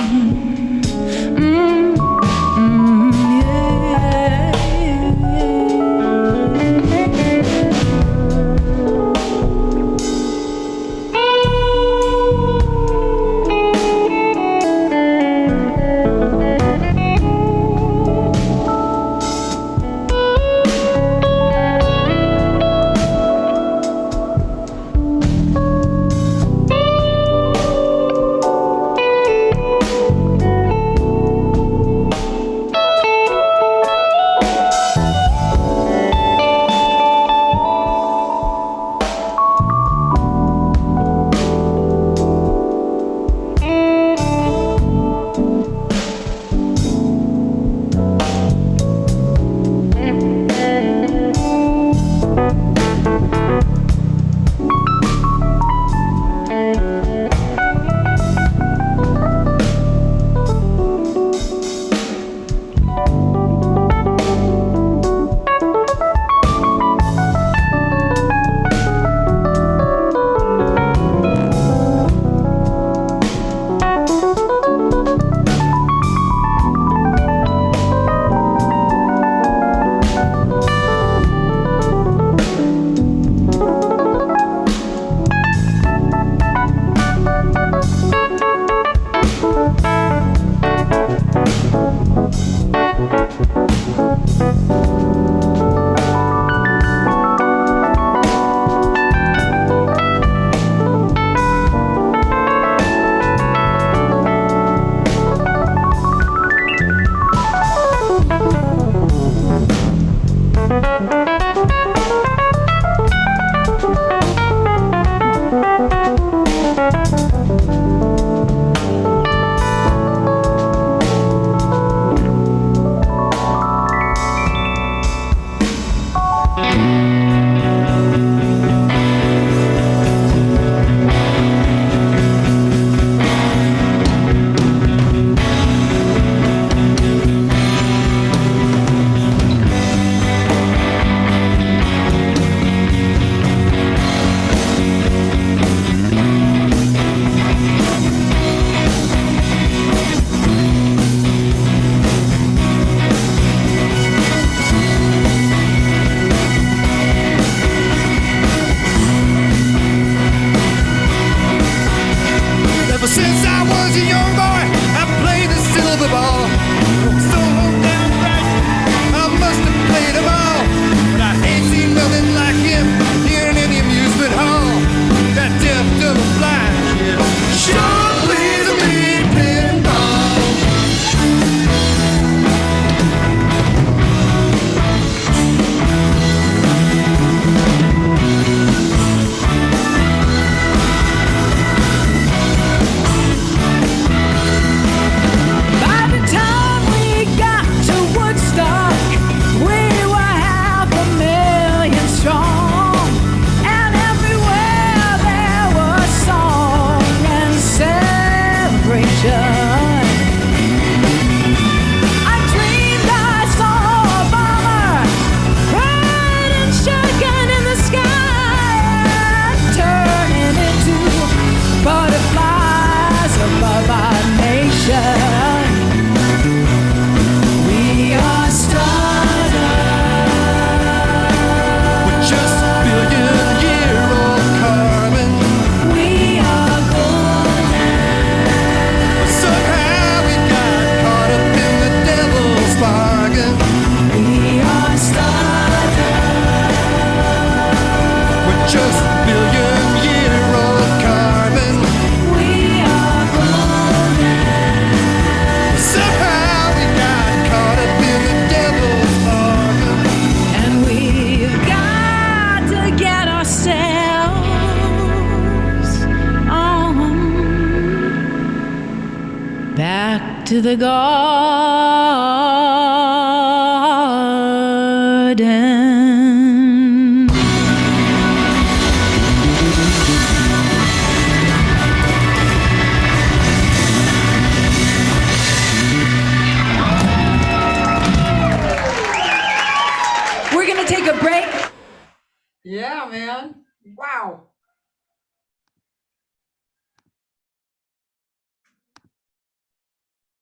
to the garden. We're gonna take a break. Yeah, man. Wow.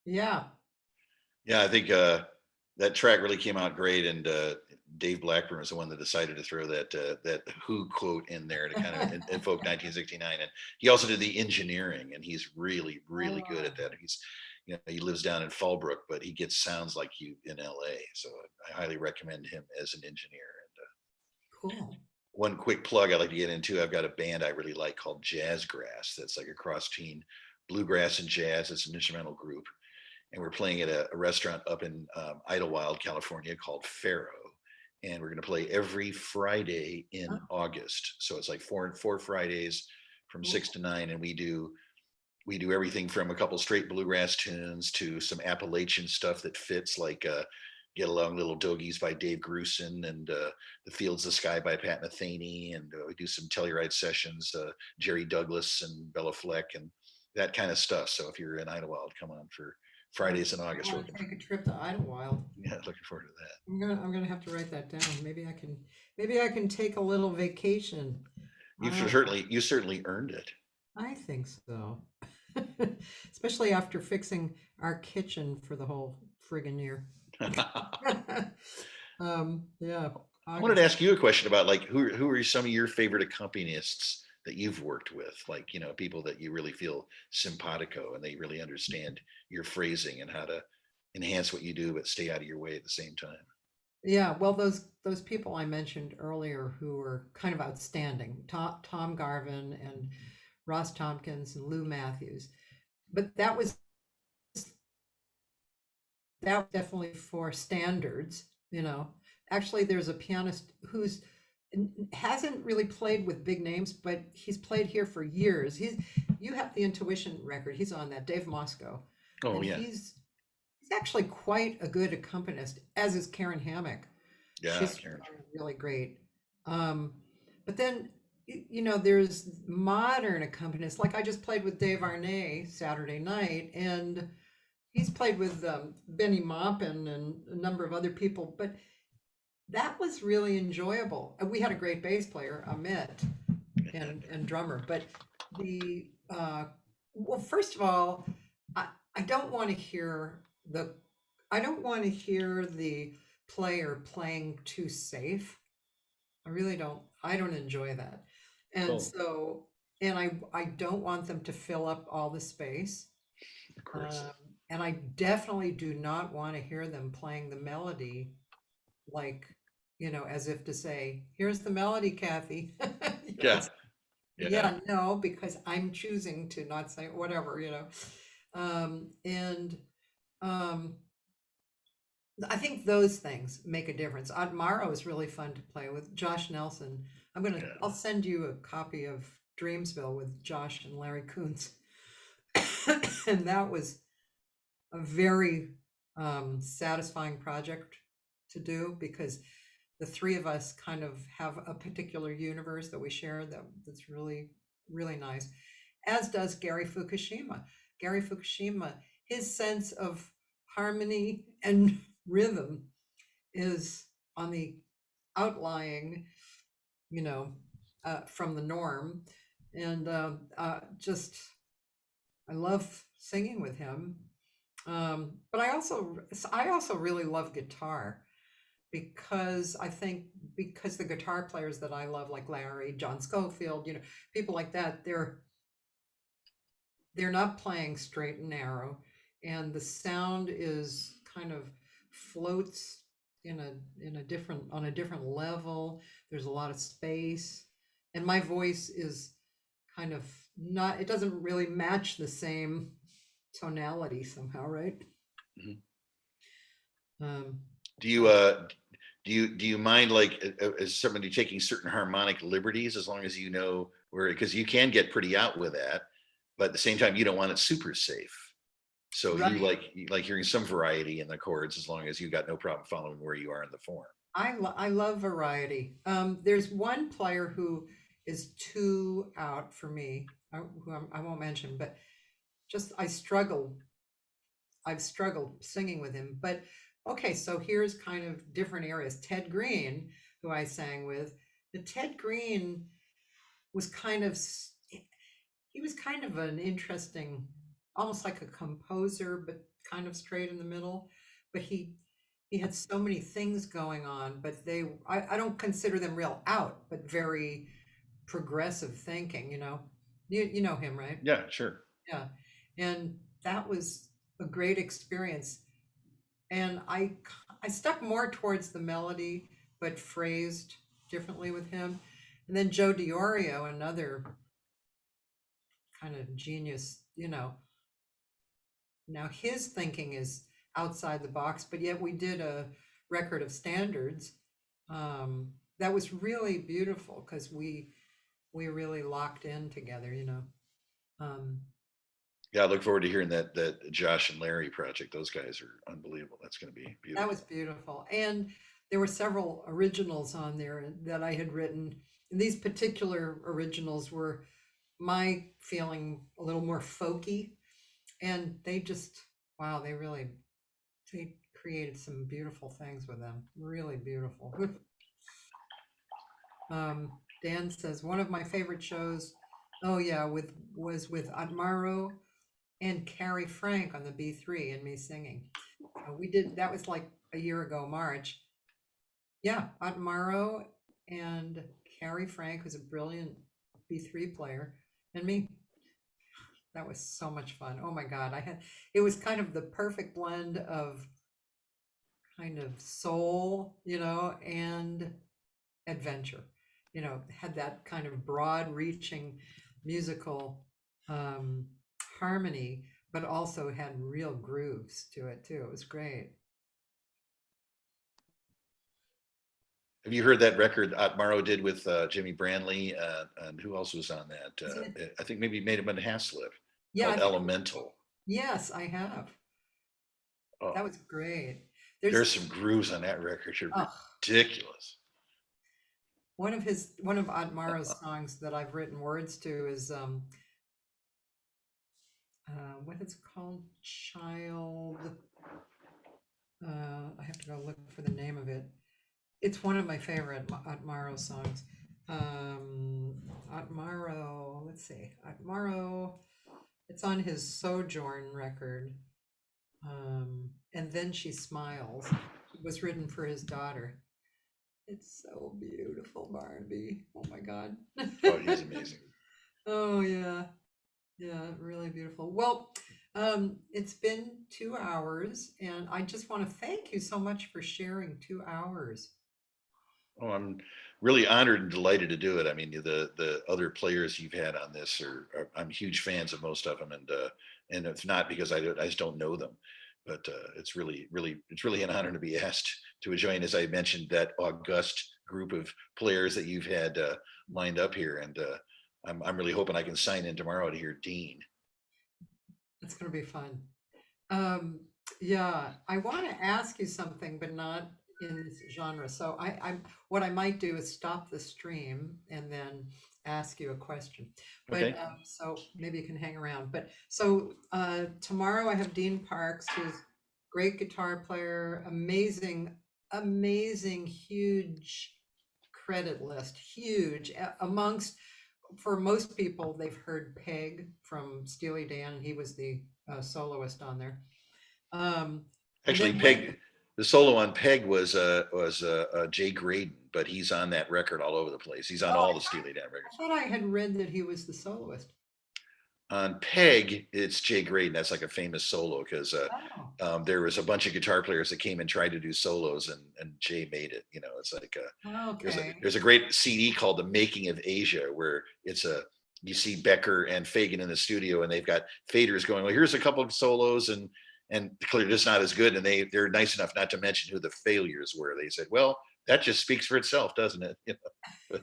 Yeah. Yeah, I think that track really came out great, and Dave Blackburn was the one that decided to throw that Who quote in there to kind of invoke 1969. And he also did the engineering, and he's really, really good at that. He's, he lives down in Fallbrook, but he gets sounds like you in LA. So I highly recommend him as an engineer. And Cool. one quick plug I'd like to get into: I've got a band I really like called Jazzgrass. That's like a cross between bluegrass and jazz. It's an instrumental group. And we're playing at a restaurant up in Idlewild, California called Faro. And we're going to play every Friday in August. So it's like four Fridays from 6 to 9. And we do everything from a couple straight bluegrass tunes to some Appalachian stuff that fits, like Get Along Little Dogies by Dave Grusin, and The Fields of Sky by Pat Metheny. And we do some Telluride sessions, Jerry Douglas and Bella Fleck and that kind of stuff. So if you're in Idlewild, come on for Fridays in August. I want to take a trip to Idlewild. Yeah, looking forward to that. I'm gonna have to write that down. Maybe I can take a little vacation. You certainly earned it. I think so. Especially after fixing our kitchen for the whole friggin' year. Yeah. I wanted to ask you a question about, like, who are some of your favorite accompanists that you've worked with, like, people that you really feel simpatico and they really understand your phrasing and how to enhance what you do but stay out of your way at the same time. Yeah, well, those people I mentioned earlier who were kind of outstanding, Tom Garvin and Ross Tompkins and Lou Matthews, but that was definitely for standards. Actually, there's a pianist who's hasn't really played with big names, but he's played here for years. You have the Intuition record. He's on that, Dave Moscow. Oh, And yeah. he's actually quite a good accompanist, as is Karen Hammock. Yeah, She's Karen. really great. But then, there's modern accompanists. Like I just played with Dave Arnay Saturday night, and he's played with Benny Maupin and a number of other people, but that was really enjoyable. And we had a great bass player, Amit, and drummer. But well, first of all, I don't want to hear the player playing too safe. I really don't. I don't enjoy that. And Cool. so, and I don't want them to fill up all the space. Of course. And I definitely do not want to hear them playing the melody like, as if to say, here's the melody, Cathy. Yeah. Yeah, no, because I'm choosing to not say whatever, I think those things make a difference. Morrow is really fun to play with. Josh Nelson. I'll send you a copy of Dreamsville with Josh and Larry Kuntz. And that was a very satisfying project to do, because the three of us kind of have a particular universe that we share that's really, really nice, as does Gary Fukushima. Gary Fukushima, his sense of harmony and rhythm is on the outlying, from the norm. And I love singing with him. But I also really love guitar, because I think the guitar players that I love, like Larry, John Schofield, people like that, they're not playing straight and narrow, and the sound is kind of floats on a different level. There's a lot of space, and my voice is kind of not, it doesn't really match the same tonality somehow, right? Mm-hmm. Do you mind, like, as somebody taking certain harmonic liberties, as long as you know where, because you can get pretty out with that, but at the same time you don't want it super safe. So Right. you like hearing some variety in the chords as long as you got no problem following where you are in the form. I love variety. There's one player who is two out for me, I won't mention, but just I've struggled singing with him. But okay, so here's kind of different areas. Ted Green, who I sang with, the Ted Green was he was kind of an interesting, almost like a composer, but kind of straight in the middle. But he had so many things going on, but I don't consider them real out, but very progressive thinking, you know. You know him, right? Yeah, sure. Yeah. And that was a great experience. And I stuck more towards the melody, but phrased differently with him. And then Joe DiOrio, another kind of genius, you know. Now his thinking is outside the box, but yet we did a record of standards. That was really beautiful because we really locked in together, you know. Um, Yeah, I look forward to hearing that Josh and Larry project. Those guys are unbelievable. That's going to be beautiful. that was beautiful. And there were several originals on there that I had written. And these particular originals were my feeling a little more folky. And they just, wow, they created some beautiful things with them. Really beautiful. Dan says one of my favorite shows, oh yeah, was with Admaro and Carrie Frank on the B3 and me singing. We did that was like a year ago, March. Yeah, Admaro and Carrie Frank, who's a brilliant B3 player, and me. That was so much fun. Oh my God, it was kind of the perfect blend of kind of soul, you know, and adventure. You know, had that kind of broad reaching musical harmony, but also had real grooves to it too. It was great. Have you heard that record Otmaro did with Jimmy Brandley? And who else was on that? I think maybe made him in Haslip, Yeah, called Elemental. Yes, I have. Oh, That was great. there's some grooves on that record. You're Oh, ridiculous. one of Otmaro's songs that I've written words to is what is it called? Child. I have to go look for the name of it. It's one of my favorite Otmaro songs. Otmaro, let's see. Otmaro, it's on his Sojourn record. And Then She Smiles. It was written for his daughter. It's so beautiful, Barnaby. Oh my God. Oh, he's amazing. Oh yeah. Yeah, really beautiful. Well, it's been 2 hours, and I just want to thank you so much for sharing 2 hours. Oh, I'm really honored and delighted to do it. I mean, the other players you've had on this I'm huge fans of most of them, and it's not because I just don't know them, but it's really an honor to be asked to join, as I mentioned, that august group of players that you've had lined up here, and I'm really hoping I can sign in tomorrow to hear Dean. It's going to be fun. Yeah, I want to ask you something, but not in this genre. So what I might do is stop the stream and then ask you a question. But Okay. so maybe you can hang around. But so tomorrow I have Dean Parks, who's great guitar player, amazing, huge credit list, huge amongst. For most people, they've heard Peg from Steely Dan. He was the soloist on there. Actually, Peg, the solo on Peg was Jay Graydon, but he's on that record all over the place. He's on all the Steely Dan records. I thought I had read that he was the soloist. On Peg, it's Jay Graydon. That's like a famous solo because there was a bunch of guitar players that came and tried to do solos, and Jay made it. You know, it's like there's a great CD called "The Making of Asia," where you see Becker and Fagen in the studio, and they've got faders going, well, here's a couple of solos, and clearly just not as good, and they're nice enough not to mention who the failures were. They said, well, that just speaks for itself, doesn't it? You know?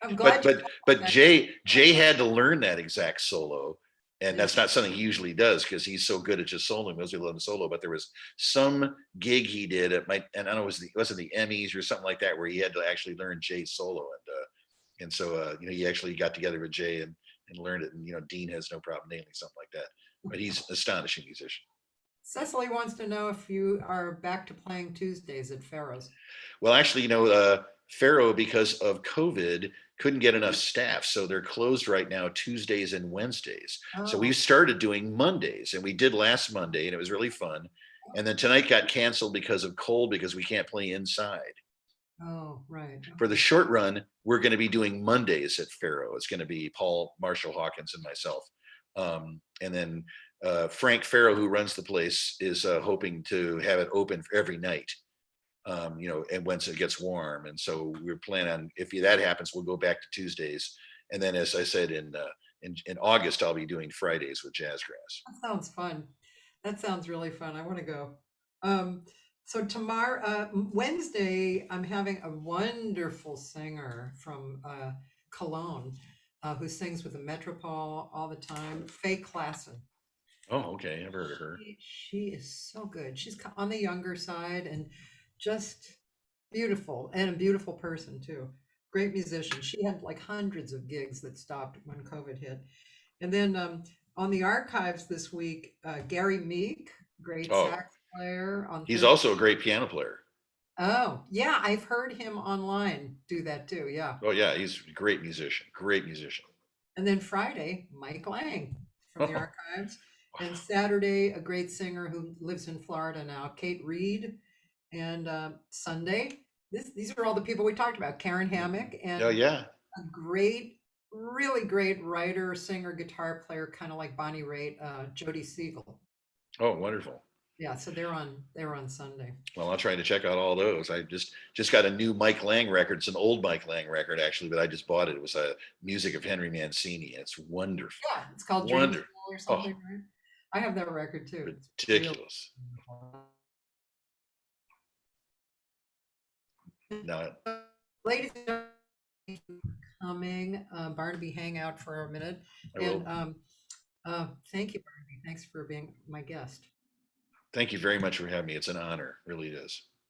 I'm glad but Jay had to learn that exact solo And Yeah. that's not something he usually does because he's so good at just soloing. Mostly love him solo, but there was some gig he did at and I don't know, was it the Emmys or something like that, where he had to actually learn Jay's solo, and so he actually got together with Jay and learned it. And Dean has no problem nailing something like that, but he's an astonishing musician. Cecily wants to know if you are back to playing Tuesdays at Pharaoh's. Well, actually, Faro, because of COVID, couldn't get enough staff, so they're closed right now Tuesdays and Wednesdays. So Oh, we started doing Mondays, and we did last Monday, and it was really fun. And then tonight got canceled because of cold, because we can't play inside. oh, right. For the short run, we're going to be doing Mondays at Faro. It's going to be Paul, Marshall Hawkins, and myself. And then Frank Faro, who runs the place, is hoping to have it open for every night. And once it gets warm. And so we're planning on, if that happens, we'll go back to Tuesdays. And then, as I said, in August, I'll be doing Fridays with Jazzgrass. That sounds fun. That sounds really fun. I want to go. So tomorrow, Wednesday, I'm having a wonderful singer from Cologne who sings with the Metropole all the time, Faye Klassen. Oh, okay. I've heard of her. She is so good. She's on the younger side and just beautiful, and a beautiful person too. Great musician. She had like hundreds of gigs that stopped when COVID hit. And then on the archives this week, Gary Meek, great sax player. He's also a great piano player. Oh, yeah, I've heard him online do that too. Yeah. Oh, yeah, he's a great musician. Great musician. And then Friday, Mike Lang from the archives. And Saturday, a great singer who lives in Florida now, Kate Reed. And Sunday, these are all the people we talked about. Karen Hammock and a great, really great writer, singer, guitar player, kind of like Bonnie Raitt, Jody Segal. Oh, wonderful. Yeah, so they're on Sunday. Well, I'll try to check out all those. I just got a new Mike Lang record. It's an old Mike Lang record, actually, but I just bought it. It was music of Henry Mancini. It's wonderful. Yeah, it's called Wonderful or something, right? I have that record too. Ridiculous. No. Ladies and gentlemen, thank you for coming. Barnaby, hang out for a minute. And thank you, Barnaby. Thanks for being my guest. Thank you very much for having me. It's an honor. Really, it is.